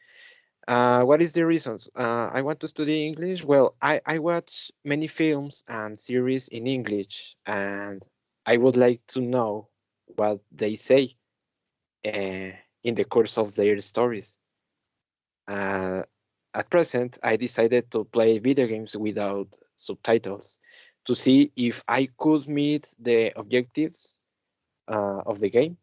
What is the reasons? I want to study English. Well, I watch many films and series in English, and I would like to know what they say in the course of their stories. Uh, at present, I decided to play video games without subtitles to see if I could meet the objectives of the game.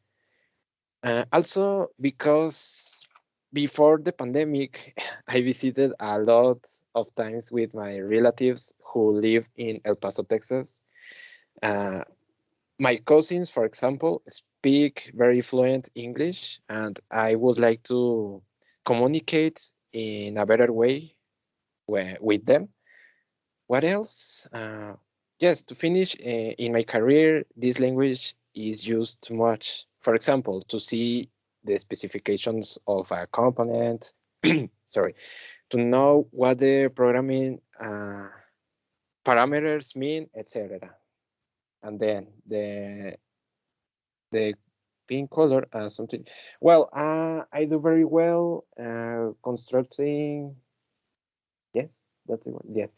Also, because before the pandemic, I visited a lot of times with my relatives who live in El Paso, Texas. Uh, my cousins, for example, speak very fluent English, and I would like to communicate in a better way with them. What else? Yes, to finish, in my career, this language is used too much. For example, to see the specifications of a component, sorry, to know what the programming parameters mean, etc. And then the pink color, something. Well, I do very well constructing. Yes, that's the one. Yes,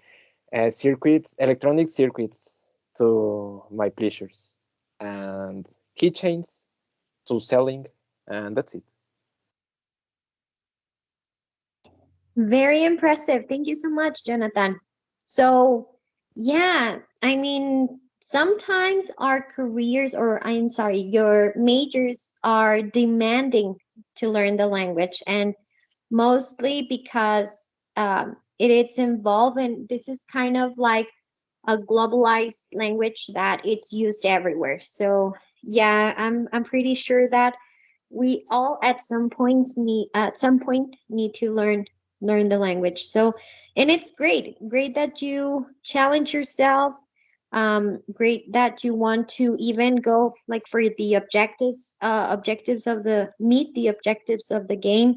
circuits, electronic circuits to my pleasures, and keychains to selling, and that's it. Very impressive. Thank you so much, Jonathan. So, yeah, I mean, sometimes our careers, or I'm sorry, your majors are demanding to learn the language, and mostly because it is involved, and this is kind of like a globalized language that it's used everywhere. So, yeah, I'm pretty sure that we all at some point need to learn the language. So, and it's great that you challenge yourself. Great that you want to even go like for the objectives of the meet the objectives of the game,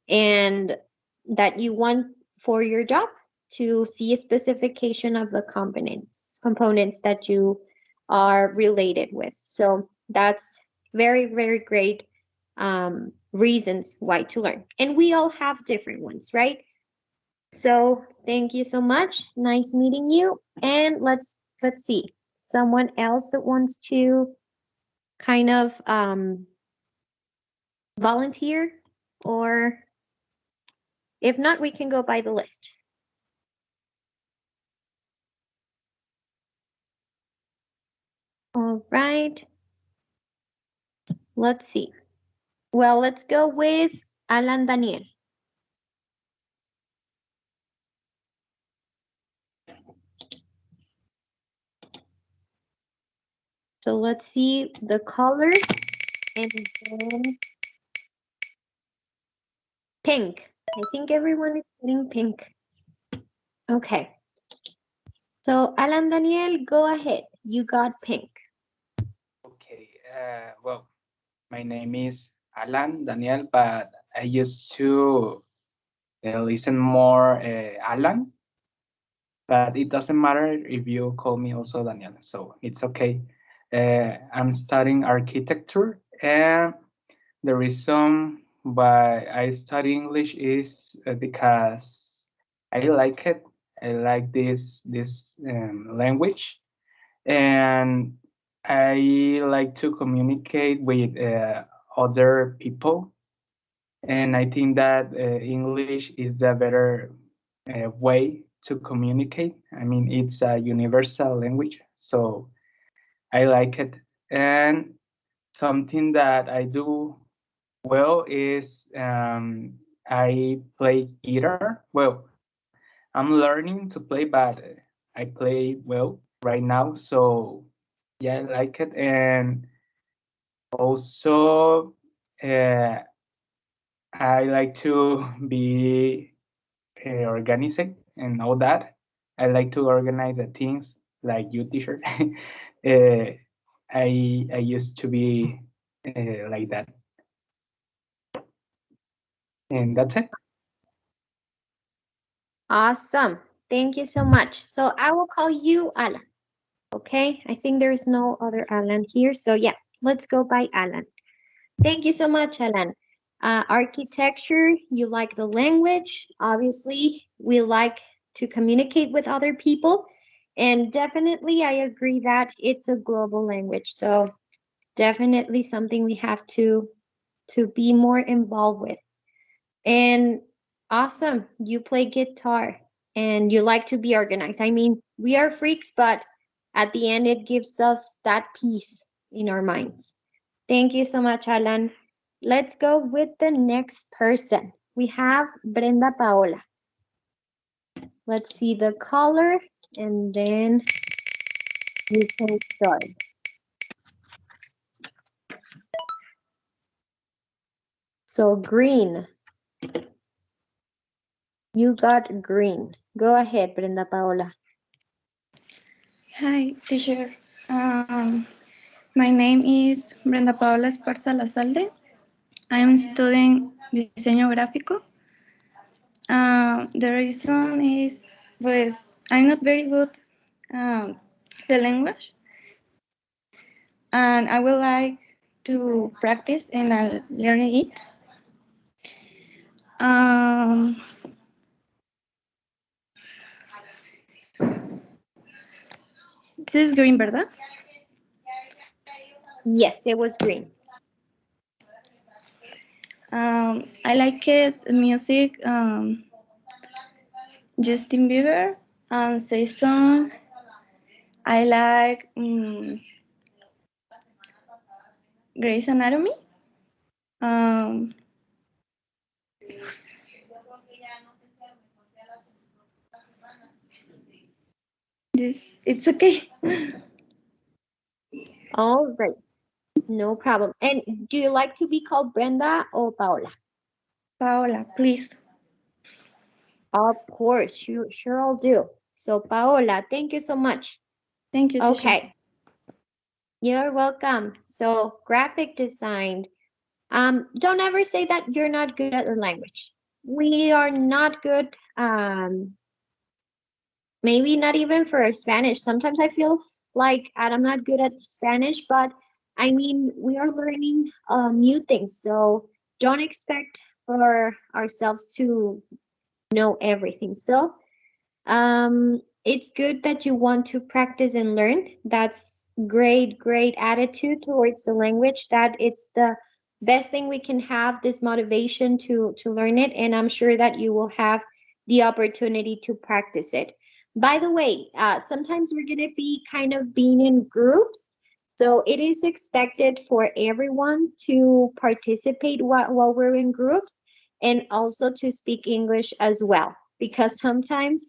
and that you want for your job to see a specification of the components that you are related with. So that's very great reasons why to learn. And we all have different ones, right? So thank you so much. Nice meeting you. And let's see. Someone else that wants to kind of volunteer? Or if not, we can go by the list. All right. Let's see. Well, let's go with Alan Daniel. So let's see the color, and then pink. I think everyone is getting pink. Okay. So Alan Daniel, go ahead. You got pink. Okay, well, my name is Alan Daniel, but I used to listen more Alan, but it doesn't matter if you call me also Daniel, so it's okay. I'm studying architecture, and the reason why I study English is because I like it. I like this language, and I like to communicate with other people. And I think that English is the better way to communicate. I mean, it's a universal language, so I like it. And something that I do well is I play guitar. Well, I'm learning to play, but I play well right now. So yeah, I like it. And also, uh, I like to be organized and all that. I like to organize the things like you, teacher. I used to be like that, and that's it. Awesome. Thank you so much. So I will call you Alan. Okay, I think there is no other Alan here. So yeah, let's go by Alan. Thank you so much, Alan. Architecture, you like the language. Obviously, we like to communicate with other people. And definitely, I agree that it's a global language. So definitely something we have to be more involved with. And awesome, you play guitar and you like to be organized. I mean, we are freaks, but at the end, it gives us that peace in our minds. Thank you so much, Alan. Let's go with the next person. We have Brenda Paola. Let's see the color and then we can start. So green. You got green. Go ahead, Brenda Paola. Hi, teacher. My name is Brenda Paola Esparza Lazalde. I am studying diseño gráfico. The reason is, pues, I'm not very good the language, and I would like to practice and learning it. This is green, ¿verdad? Yes, it was green. I like it music, Justin Bieber and Saison. I like Grey's Anatomy. It's okay. All right. No problem. And do you like to be called Brenda or Paola? Paola, please. Of course, sure I'll do. So Paola, thank you so much. Thank you, teacher. Okay. You're welcome. So graphic design. Don't ever say that you're not good at the language. We are not good. Maybe not even for Spanish. Sometimes I feel like I'm not good at Spanish, but I mean, we are learning new things. So don't expect for ourselves to know everything. So it's good that you want to practice and learn. That's great attitude towards the language, that it's the best thing we can have this motivation to learn it, and I'm sure that you will have the opportunity to practice it. By the way, sometimes we're going to be kind of being in groups, so it is expected for everyone to participate while we're in groups, and also to speak English as well, because sometimes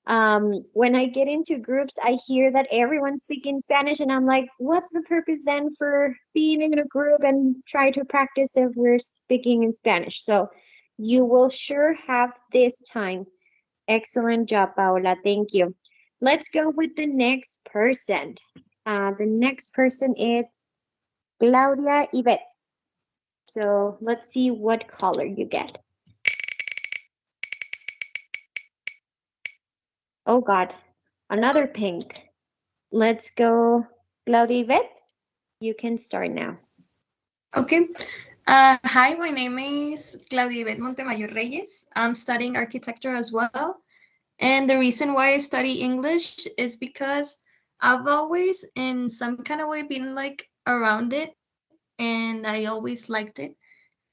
when I get into groups, I hear that everyone's speaking Spanish, and I'm like, what's the purpose then for being in a group and try to practice if we're speaking in Spanish? So you will sure have this time. Excellent job, Paola. Thank you. Let's go with the next person. The next person is Claudia Yvette. So let's see what color you get. Oh God, another pink. Let's go, Claudia Yvette. You can start now. Okay. Hi, my name is Claudia Yvette Montemayor Reyes. I'm studying architecture as well. And the reason why I study English is because I've always, in some kind of way, been like around it, and I always liked it.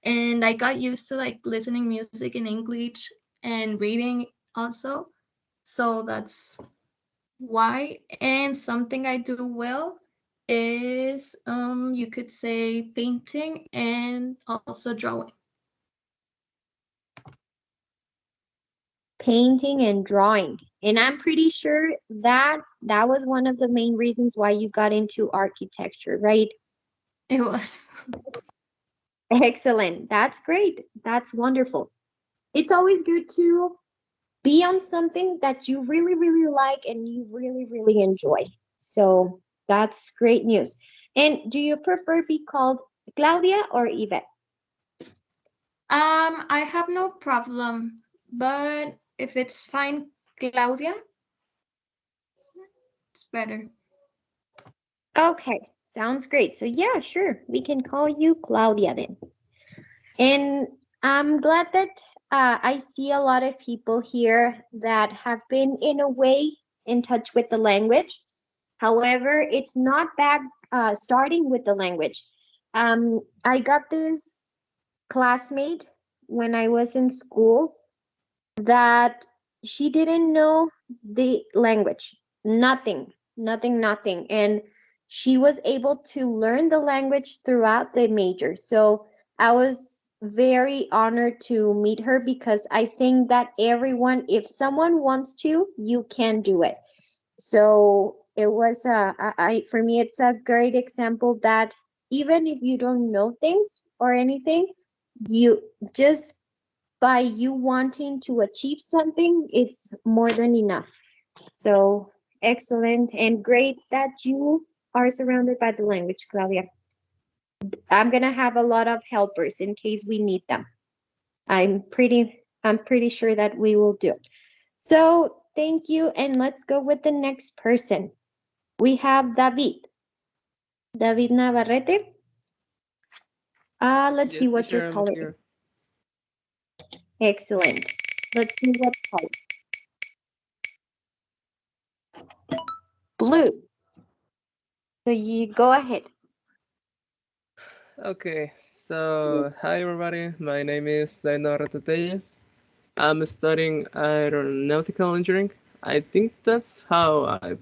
And I got used to like listening music in English and reading also. So that's why. And something I do well is you could say painting and also drawing. Painting and drawing. And I'm pretty sure that that was one of the main reasons why you got into architecture, right? It was. Excellent. That's great. That's wonderful. It's always good to be on something that you really, really like and you really, really enjoy. So that's great news. And do you prefer be called Claudia or Yvette? I have no problem, but if it's fine, Claudia, it's better. Okay, sounds great. So yeah, sure. We can call you Claudia then. And I'm glad that I see a lot of people here that have been, in a way, in touch with the language. However, it's not bad starting with the language. I got this classmate when I was in school that she didn't know the language, nothing, nothing, nothing. And she was able to learn the language throughout the major. So I was very honored to meet her because I think that everyone, if someone wants to, you can do it. So it was for me, it's a great example that even if you don't know things or anything, you just by you wanting to achieve something, it's more than enough. So excellent and great that you are surrounded by the language, Claudia. I'm gonna have a lot of helpers in case we need them. I'm pretty sure that we will do. So thank you, and let's go with the next person. We have David. David Navarrete. Let's see Yes, what your teacher, I'm color is. here. Excellent. Let's see what color. Blue. So you go ahead. Okay, so hi everybody. My name is David Aquellas. I'm studying aeronautical engineering. I think that's how I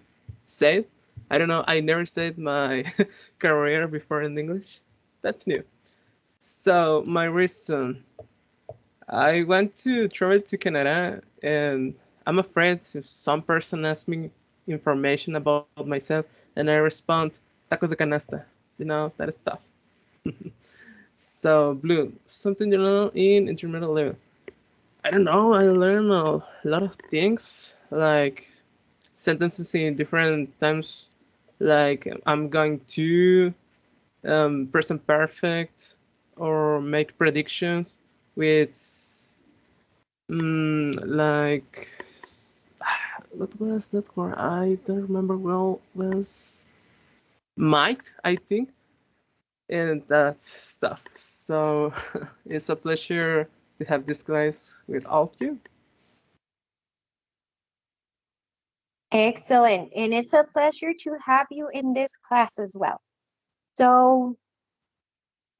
say it. I don't know. I never said my career before in English. That's new. So my reason, I want to travel to Canada, and I'm afraid if some person asks me information about myself, and I respond tacos de canasta. You know that stuff. So blue, something you know in intermediate level. I don't know. I learned a lot of things, like sentences in different times. Like I'm going to present perfect or make predictions with like what was that word? I don't remember well. Was Mike, I think, and that stuff. So it's a pleasure to have this class with all of you. Excellent. And it's a pleasure to have you in this class as well. So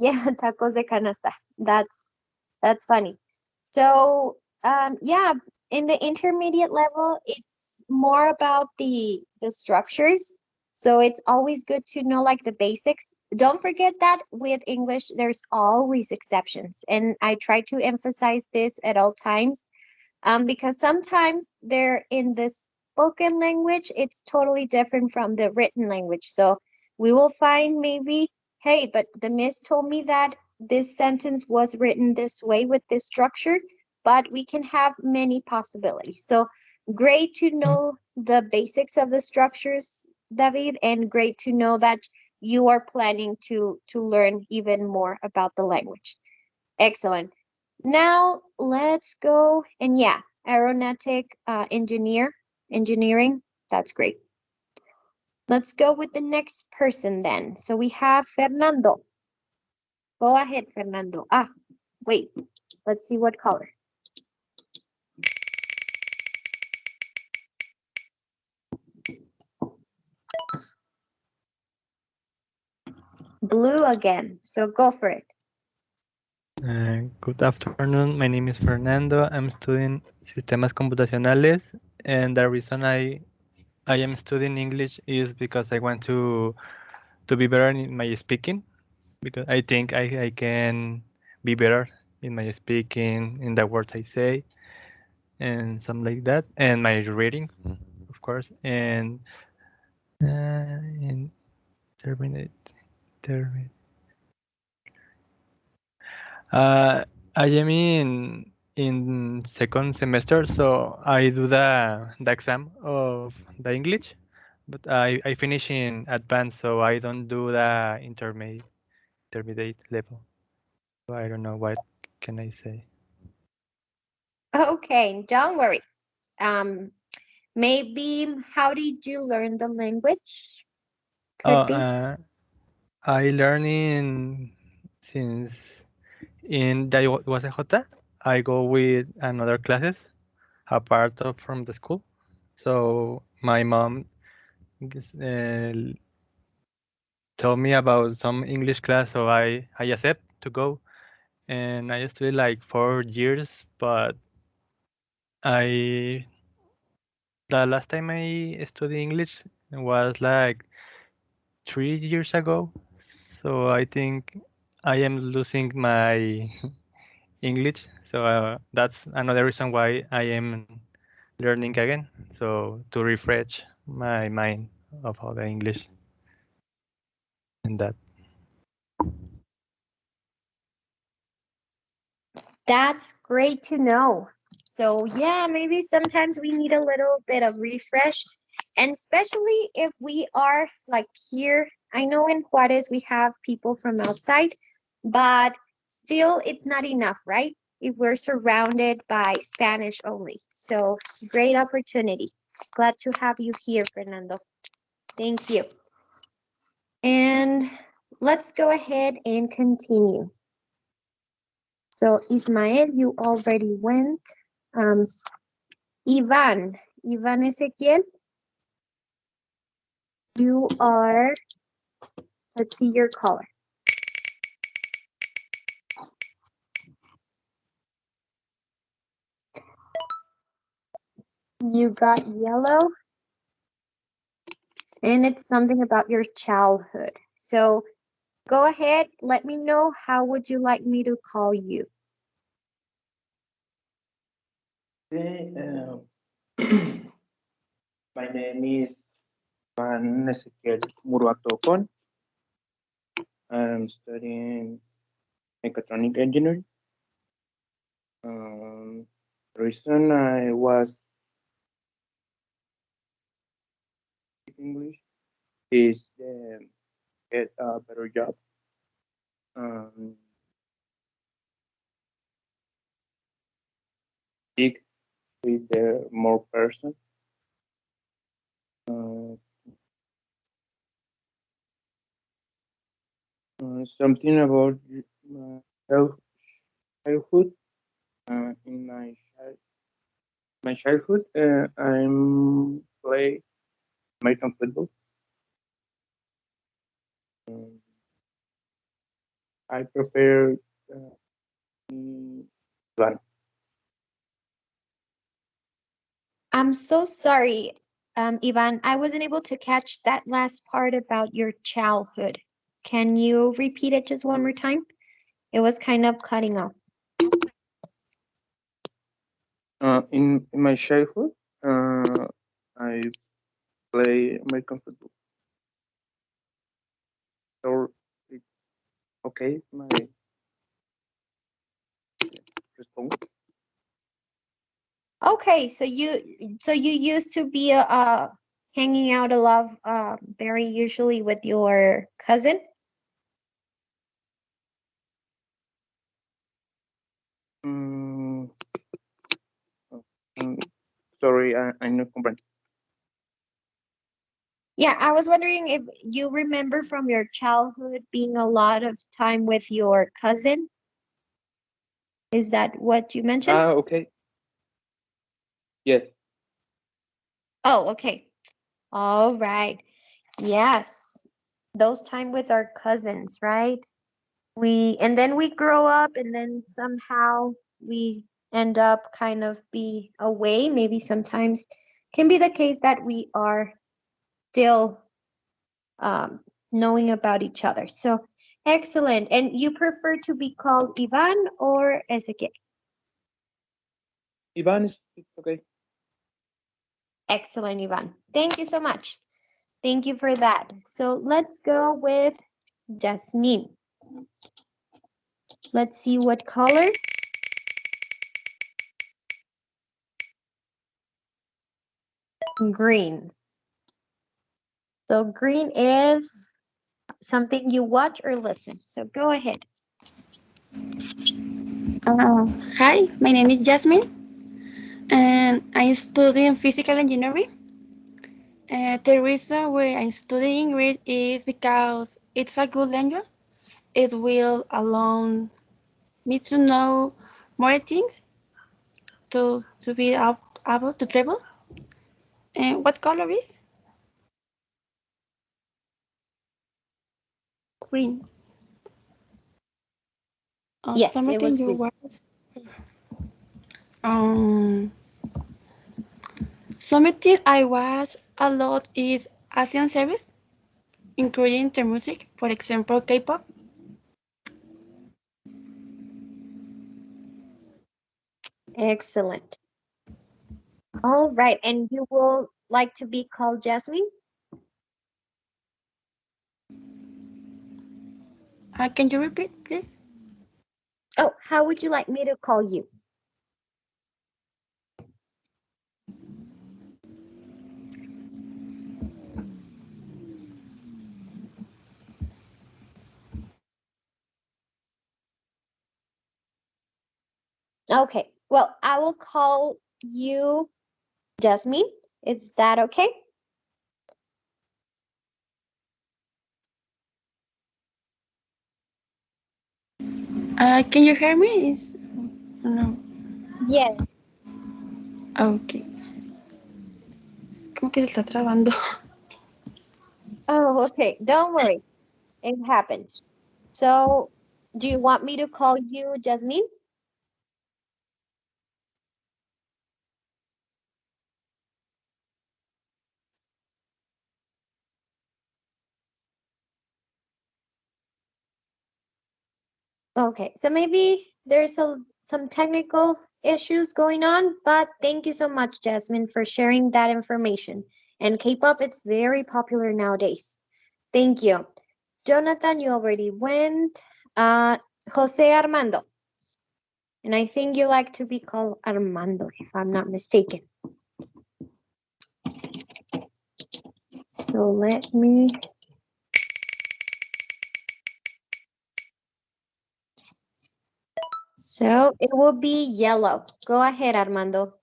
Yeah, tacos de canasta. That's funny. So, yeah, in the intermediate level, it's more about the structures. So it's always good to know like the basics. Don't forget that with English, there's always exceptions, and I try to emphasize this at all times, because sometimes they're in the spoken language, it's totally different from the written language. So we will find maybe, hey, but the miss told me that this sentence was written this way with this structure, but we can have many possibilities. So great to know the basics of the structures, David, and great to know that you are planning to learn even more about the language. Excellent. Now let's go, and yeah, aeronautic engineering. That's great. Let's go with the next person then. So we have Fernando. Go ahead, Fernando. Ah, wait. Let's see what color. Blue again. So go for it. Good afternoon. My name is Fernando. I'm studying sistemas computacionales, and the reason I am studying English is because I want to be better in my speaking, because I think I can be better in my speaking, in the words I say, and something like that, and my reading, of course, and in terminate. Uh, I am in second semester, so I do the exam of the English, but I finish in advanced, so I don't do the intermediate level. So I don't know what can I say. Okay, don't worry. Um, maybe how did you learn the language? Oh, Could be. I learn since in the UACJ, I go with another classes apart of from the school. So my mom told me about some English class, so I accept to go, and I studied like 4 years. But I the last time I studied English was like 3 years ago, so I think I am losing my English. So that's another reason why I am learning again. So to refresh my mind of all the English and that. That's great to know. So yeah, maybe sometimes we need a little bit of refresh, and especially if we are like here. I know in Juarez we have people from outside, but still it's not enough, right? If we're surrounded by Spanish only. So great opportunity. Glad to have you here, Fernando. Thank you. And let's go ahead and continue. So Ismael, you already went. Um, Ivan Ezequiel, you are, let's see your color. You got yellow, and it's something about your childhood. So go ahead, let me know, how would you like me to call you? Okay, my name is Juan Ezequiel Muruatocon. I'm studying mechatronic engineering. The reason I was English is get a better job. Speak with more person. Something about my childhood. In my childhood, I'm play American football. I prefer one. I'm so sorry, Ivan. I wasn't able to catch that last part about your childhood. Can you repeat it just one more time? It was kind of cutting off. In my childhood, I play American football. So, okay, my response. Okay, so you used to be hanging out a lot, very usually with your cousin. Mm, mm, sorry, I not comprehend. Yeah, I was wondering if you remember from your childhood being a lot of time with your cousin. Is that what you mentioned? Okay. Yes. Oh, okay. All right. Yes. Those time with our cousins, right? And then we grow up and then somehow we end up kind of be away. Maybe sometimes can be the case that we are still knowing about each other. So excellent. And you prefer to be called Ivan or Ezequiel? Ivan is okay. Excellent, Ivan. Thank you so much. Thank you for that. So let's go with Jasmine. Let's see what color. Green. So green is something you watch or listen. So go ahead. Hi, my name is Jasmine, and I study physical engineering. The reason why I study English is because it's a good language. It will allow me to know more things, to be able to travel. And what color is? Green. Yes, it Something was you green. watch. Um, Something I watch a lot is Asian series, including the music, for example, K-pop. Excellent. All right. And you will like to be called Jasmine? Can you repeat, please? Oh, how would you like me to call you? Okay. Well, I will call you Jasmine. Is that okay? Can you hear me? No. Yes. Okay. ¿Cómo que se está trabando? Oh, okay. Don't worry. It happens. So, do you want me to call you Jasmine? Okay, so maybe there's some technical issues going on, but thank you so much, Jasmine, for sharing that information. And K-pop, it's very popular nowadays. Thank you. Jonathan, you already went. Jose Armando. And I think you like to be called Armando, if I'm not mistaken. So let me... So it will be yellow. Go ahead, Armando.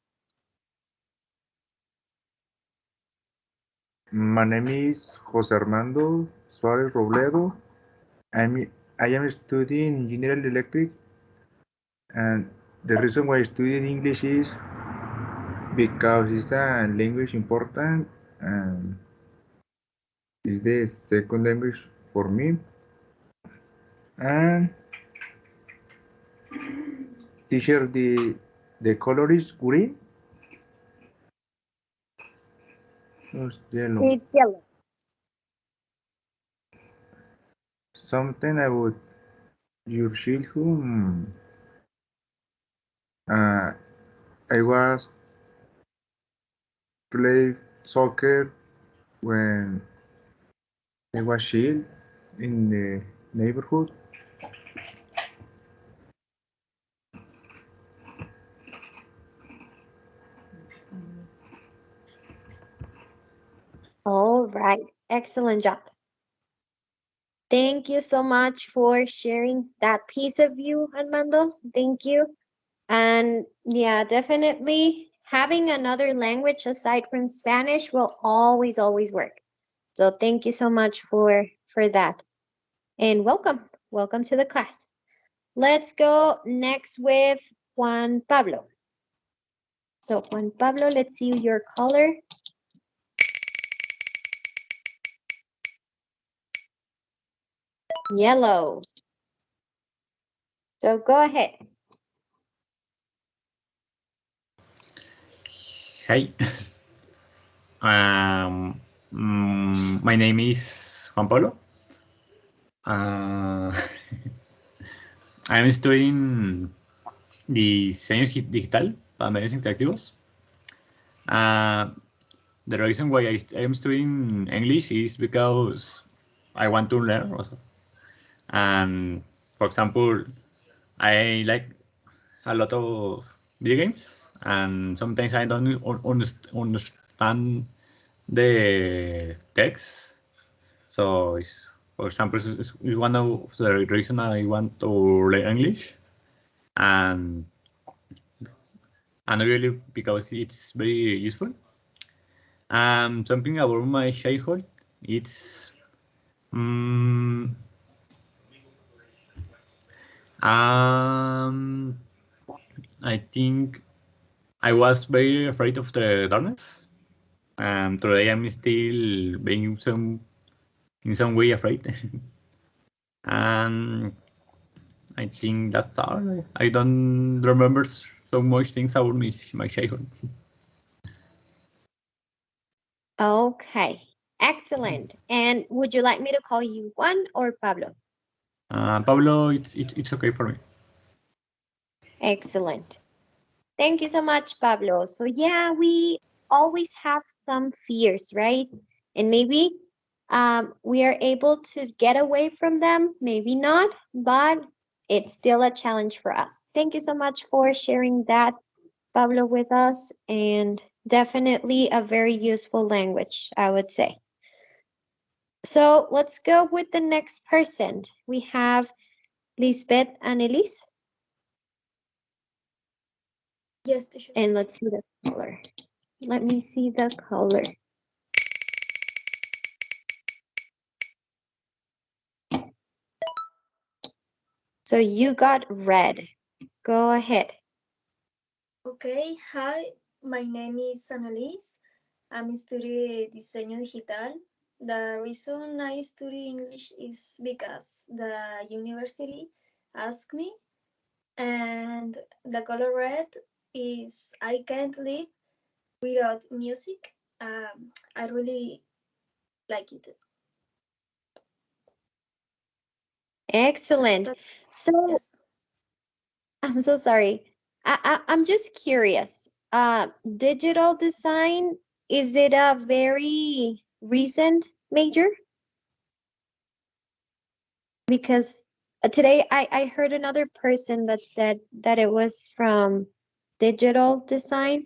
My name is Jose Armando Suarez Robledo. I am studying engineering electric, and the reason why I study English is because it's a language important and it's the second language for me. And teacher, the color is green or yellow? It's yellow. Something about your childhood. Uh, I was play soccer when I was child in the neighborhood. All right. Excellent job. Thank you so much for sharing that piece of you, Armando. Thank you. And yeah, definitely having another language aside from Spanish will always, always work. So thank you so much for that. And welcome. Welcome to the class. Let's go next with Juan Pablo. So Juan Pablo, let's see your color. Yellow. So go ahead. Hi. My name is Juan Pablo. I'm studying diseño digital para medios interactivos. The reason why I am studying English is because I want to learn also. And for example, I like a lot of video games, and sometimes I don't understand the text. So, for example, it's one of the reasons I want to learn English, and really because it's very useful. Something about my childhood, it's um, um, I think I was very afraid of the darkness. Today I'm still being in some way afraid. And I think that's all. I don't remember so much things about my childhood. Okay. Excellent. And would you like me to call you Juan or Pablo? Pablo, it's okay for me. Excellent. Thank you so much, Pablo. So yeah, we always have some fears, right? And maybe we are able to get away from them, maybe not, but it's still a challenge for us. Thank you so much for sharing that, Pablo, with us, and definitely a very useful language, I would say. So let's go with the next person. We have Lisbeth and Elise. Yes, teacher. And let's see the color. Let me see the color. So you got red. Go ahead. Okay, hi, my name is Annalise. I'm studying diseño digital. The reason I study English is because the university asked me, and the color red is I can't live without music. I really like it. Excellent. So Yes. I'm so sorry. I'm just curious. Digital design, is it a very recent major? Because today I heard another person that said that it was from digital design.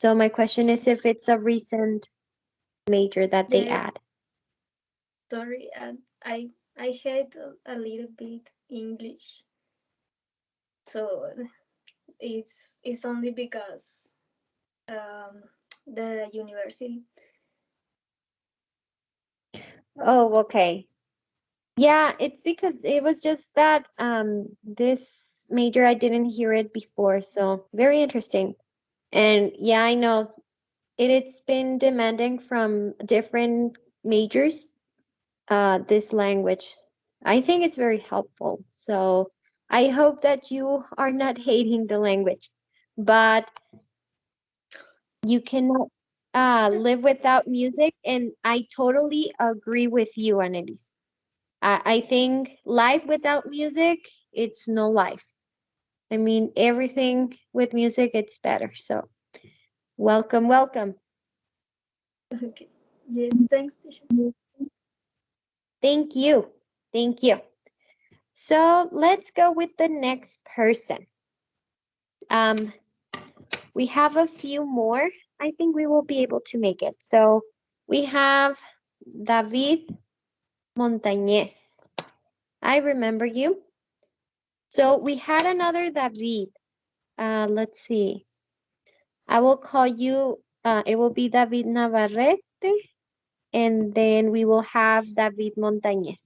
So my question is if it's a recent major that they Yeah, add. sorry, I hate a little bit English, so it's only because the university. Oh, okay. Yeah, it's because it was just that this major I didn't hear it before, so very interesting. And yeah, I know it's been demanding from different majors, this language. I think it's very helpful. So I hope that you are not hating the language, but you cannot live without music. And I totally agree with you, Annelise. I think life without music, it's no life. I mean, everything with music, it's better. So welcome, welcome. Okay. Yes, thanks, teacher. Thank you. Thank you. So let's go with the next person. We have a few more. I think we will be able to make it. So we have David Montañez. I remember you. So we had another David. Let's see. I will call you, it will be David Navarrete, and then we will have David Montañez.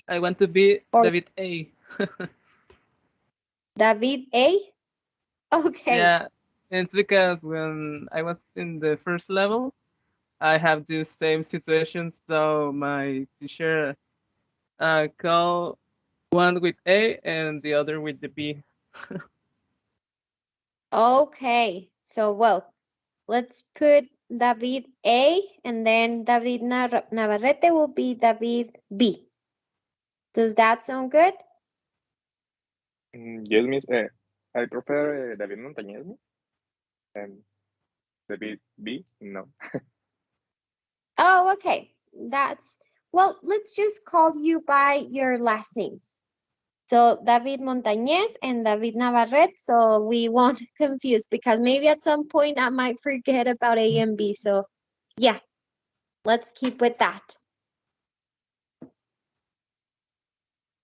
I want to be Or David A. David A? Okay. Yeah, it's because when I was in the first level, I have the same situation. So my teacher call one with A and the other with the B. Okay. So, well, let's put David A, and then David Navarrete will be David B. Does that sound good? Yes, miss. I prefer David Montañez, miss. And David B, no. Oh, okay. Well, let's just call you by your last names. So David Montañez and David Navarrete, so we won't confuse because maybe at some point I might forget about A and B. So yeah, let's keep with that.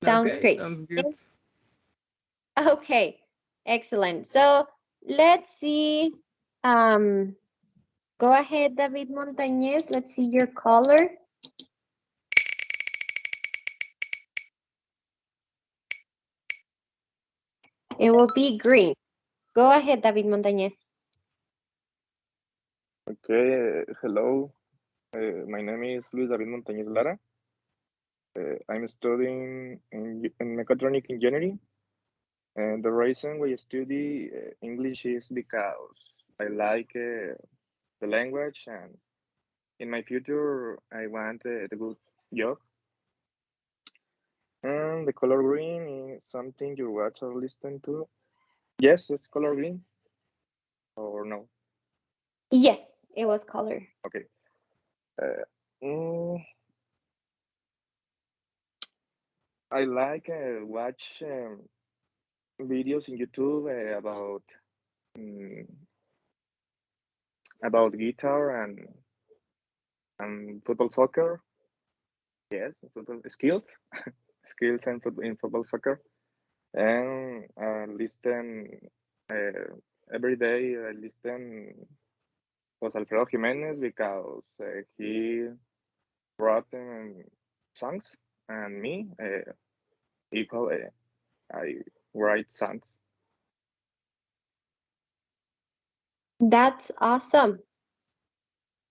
Sounds Okay, great. sounds good. Okay, excellent. So let's see. Go ahead, David Montañez. Let's see your color. It will be green. Go ahead, David Montañez. Okay, hello. My name is Luis David Montañez Lara. I'm studying in mechatronic engineering. And the reason why I study English is because I like the language, and in my future I want a good job. And the color green is something you watch or listen to. Yes, it's color green or no? Yes, it was color. Okay. Uh, mm, I like watch videos in YouTube mm, about guitar and football soccer. Yes, football skills, skills in football soccer, and listen every day. I listen Jose Alfredo Jimenez because he wrote songs, and me equal. I write songs. That's awesome.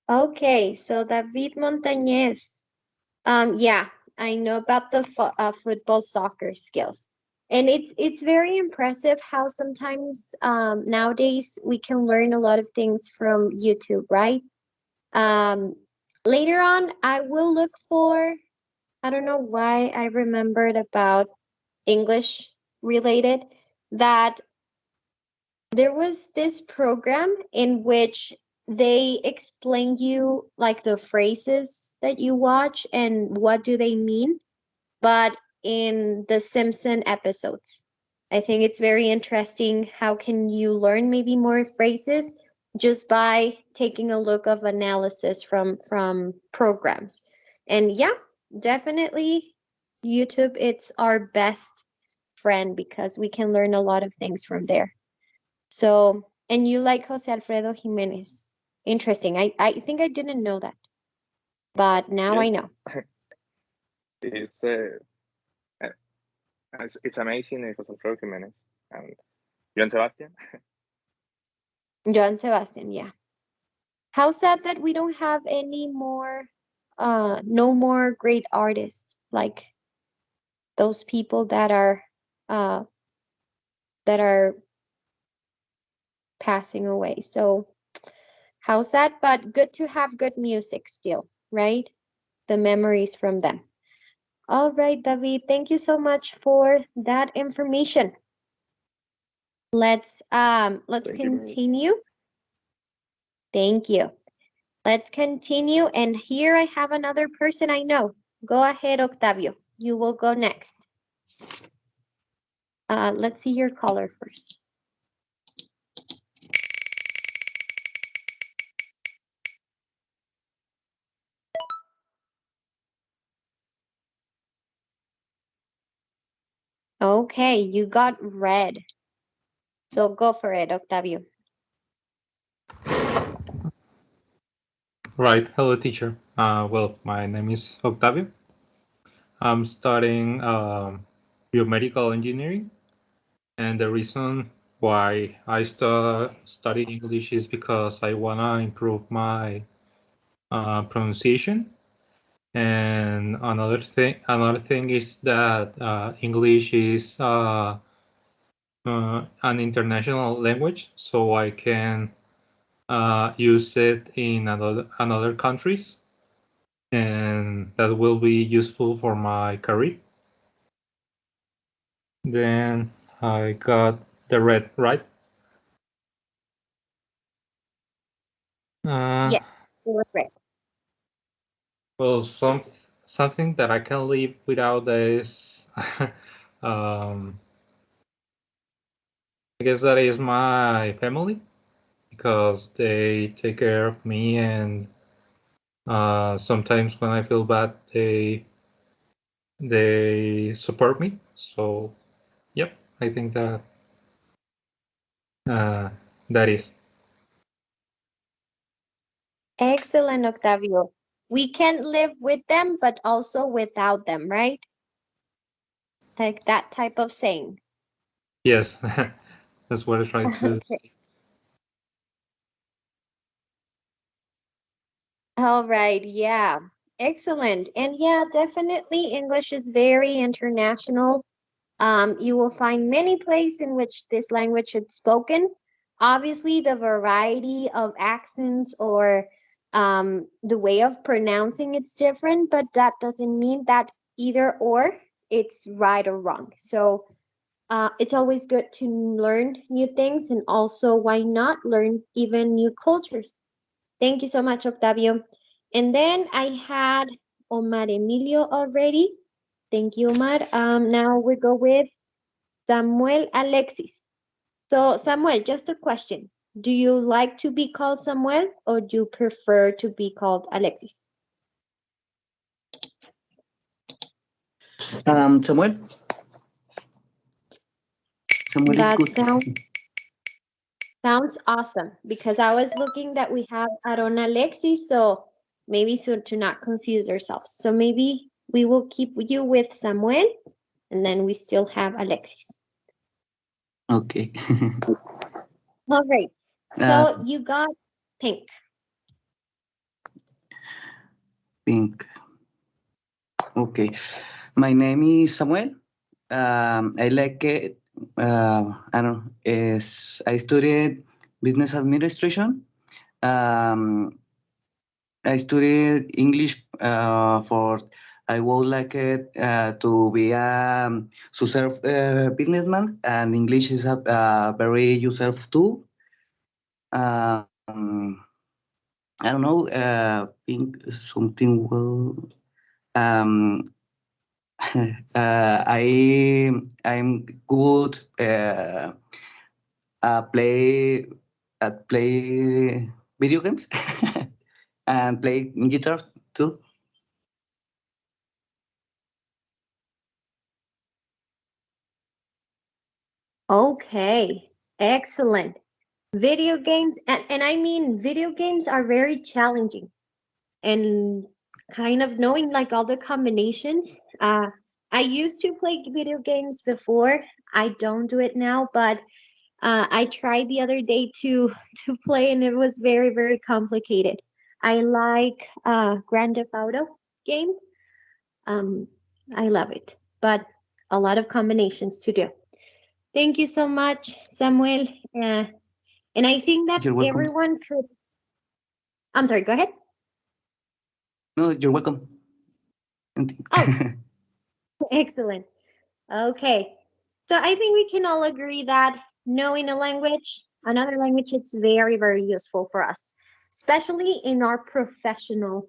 Okay, so David Montañez. Yeah, I know about the football soccer skills. And it's very impressive how sometimes nowadays we can learn a lot of things from YouTube, right? Um, Later on, I will look for, I don't know why I remembered about English related, that there was this program in which they explain you like the phrases that you watch and what do they mean, but in the Simpson episodes. I think it's very interesting how can you learn maybe more phrases just by taking a look of analysis from programs. And yeah, definitely YouTube, it's our best friend because we can learn a lot of things from there. So, and you like Jose Alfredo Jimenez. Interesting. I think I didn't know that, but now I Yes, know. it's it's amazing. Jose Alfredo Jimenez and Joan Sebastian. John Sebastian, yeah. How sad that we don't have any more no more great artists like those people that are passing away. So how's that? But good to have good music still, right? The memories from them. All right, David, thank you so much for that information. Let's Thank you, Miss. continue. Thank you. Let's continue. And here I have another person I know. Go ahead, Octavio. You will go next. Let's see your color first. Okay, you got red. So go for it, Octavio. Right. Hello, teacher. Well, my name is Octavio. I'm studying biomedical engineering, and the reason why I study English is because I wanna improve my pronunciation. And another thing is that English is an international language, so I can use it in another countries, and that will be useful for my career. Then I got the red, right? Yeah, it was red. Well, something that I can live without is, I guess that is my family, because they take care of me, and sometimes when I feel bad, they support me. So, yep, I think that that is. Excellent, Octavio. We can live with them, but also without them, right? Like that type of saying. Yes, that's what I try to. Okay. All right, yeah. Excellent. And yeah, definitely English is very international. You will find many places in which this language is spoken. Obviously, the variety of accents or the way of pronouncing it's different, but that doesn't mean that either or it's right or wrong. So it's always good to learn new things and also why not learn even new cultures. Thank you so much, Octavio. And then I had Omar Emilio already. Thank you, Omar. Now we go with Samuel Alexis. So, Samuel, just a question. Do you like to be called Samuel or do you prefer to be called Alexis? Samuel. Samuel is That good. sounds awesome because I was looking that we have Aaron Alexis, so maybe so to not confuse ourselves. So maybe we will keep you with Samuel and then we still have Alexis. Okay. All right. So you got pink. Pink. Okay. My name is Samuel. I like it. I don't. Is I studied business administration. I studied English for. I would like it to be a self businessman, and English is a very yourself too. I don't know. Think something well. Um, I'm good. Play play video games and play guitar too. Okay, excellent. Video games, and I mean, video games are very challenging and kind of knowing like all the combinations. I used to play video games before. I don't do it now, but I tried the other day to to play and it was very, very complicated. I like Grand Theft Auto game. I love it, but a lot of combinations to do. Thank you so much, Samuel. And I think that You're welcome. everyone could. I'm sorry, go ahead. No, you're welcome. Oh, excellent. Okay. So I think we can all agree that knowing a language, another language, it's very, very useful for us, especially in our professional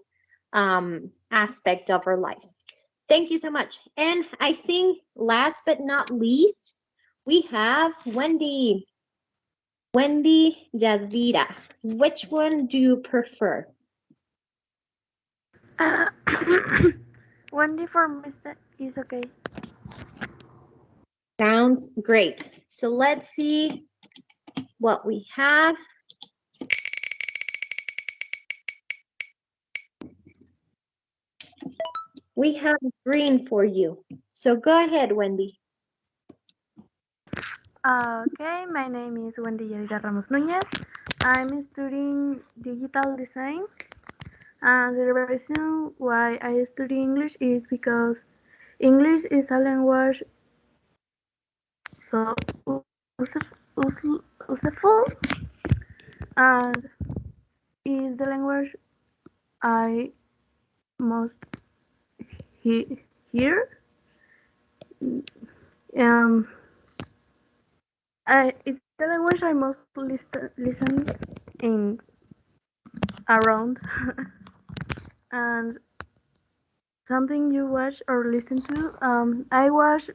aspect of our lives. Thank you so much. And I think last but not least, we have Wendy. Wendy Yadira. Which one do you prefer? Wendy for Mr. is okay. Sounds great. So let's see what we have. We have green for you. So go ahead, Wendy. Okay, my name is Wendy Yadira Ramos Núñez. I'm studying digital design. And the reason why I study English is because English is a language so useful and is the language I most hear. It's the language I most listen in around and something you watch or listen to. I watch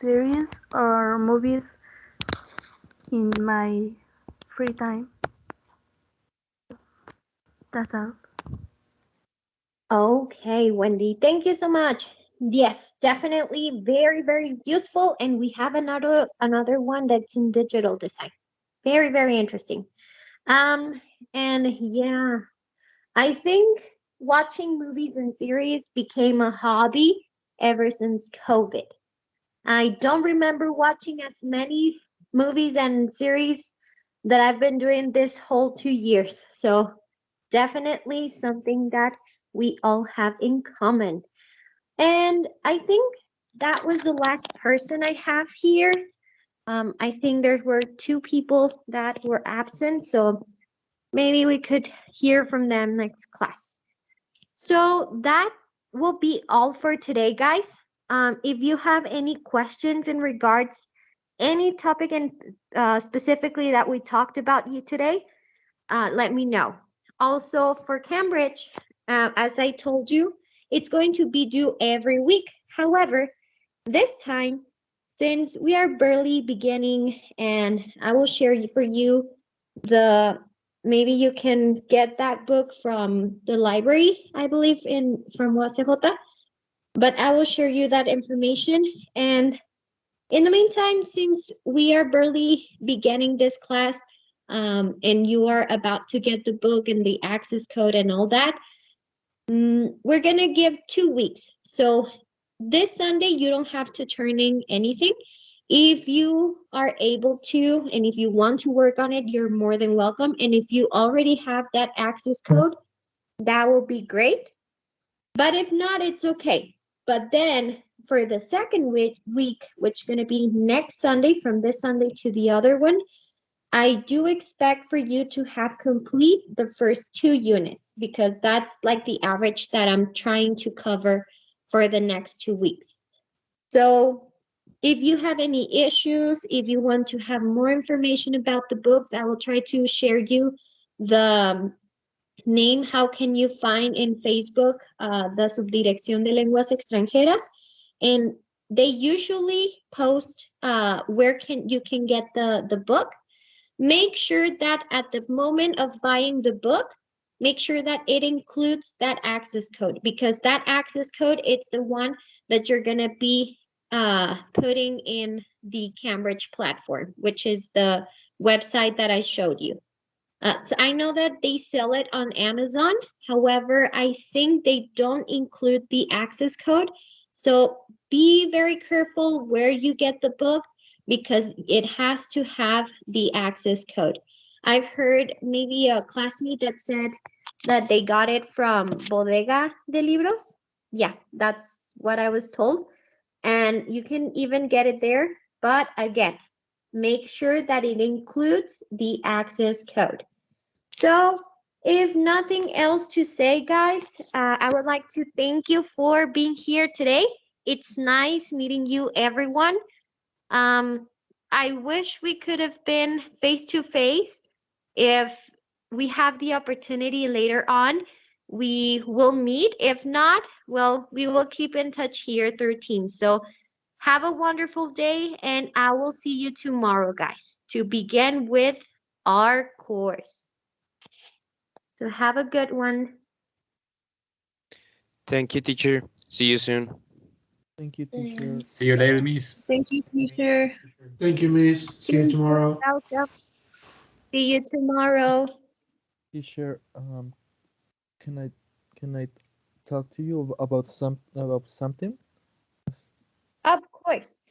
series or movies in my free time. That's all. Okay, Wendy, thank you so much. Yes, definitely very, very useful. And we have another one that's in digital design. Very, very interesting. And yeah, I think watching movies and series became a hobby ever since COVID. I don't remember watching as many movies and series that I've been doing this whole 2 years. So definitely something that we all have in common. And I think that was the last person I have here. I think there were 2 people that were absent, so maybe we could hear from them next class. So that will be all for today, guys. If you have any questions in regards any topic and specifically that we talked about you today, let me know. Also for Cambridge, as I told you, it's going to be due every week. However, this time, since we are barely beginning, and I will share for you maybe you can get that book from the library, I believe from UACJ, but I will share you that information. And in the meantime, since we are barely beginning this class, and you are about to get the book and the access code and all that, we're gonna give 2 weeks. So this Sunday, you don't have to turn in anything. If you are able to, and if you want to work on it, you're more than welcome. And if you already have that access code, that will be great. But if not, it's okay. But then for the second week, which is going to be next Sunday, from this Sunday to the other one, I do expect for you to have complete the first 2 units, because that's like the average that I'm trying to cover for the next 2 weeks. So if you have any issues, if you want to have more information about the books, I will try to share you the name. How can you find in Facebook the Subdirección de Lenguas Extranjeras? And they usually post where you can get the book. Make sure that at the moment of buying the book, make sure that it includes that access code, because that access code, it's the one that you're going to be putting in the Cambridge platform, which is the website that I showed you. So I know that they sell it on Amazon. However, I think they don't include the access code. So be very careful where you get the book, because it has to have the access code. I've heard maybe a classmate that said that they got it from Bodega de Libros. Yeah, that's what I was told. And you can even get it there. But again, make sure that it includes the access code. So, if nothing else to say, guys, I would like to thank you for being here today. It's nice meeting you, everyone. I wish we could have been face to face. If we have the opportunity later on, we will meet. If not, well, we will keep in touch here through Teams. So have a wonderful day, and I will see you tomorrow, guys, to begin with our course. So have a good one. Thank you, teacher. See you soon. Thank you, teacher. See you later, miss. Thank you, teacher. Thank you, miss. See you tomorrow. Welcome. See you tomorrow. Teacher, can I talk to you about something? Of course.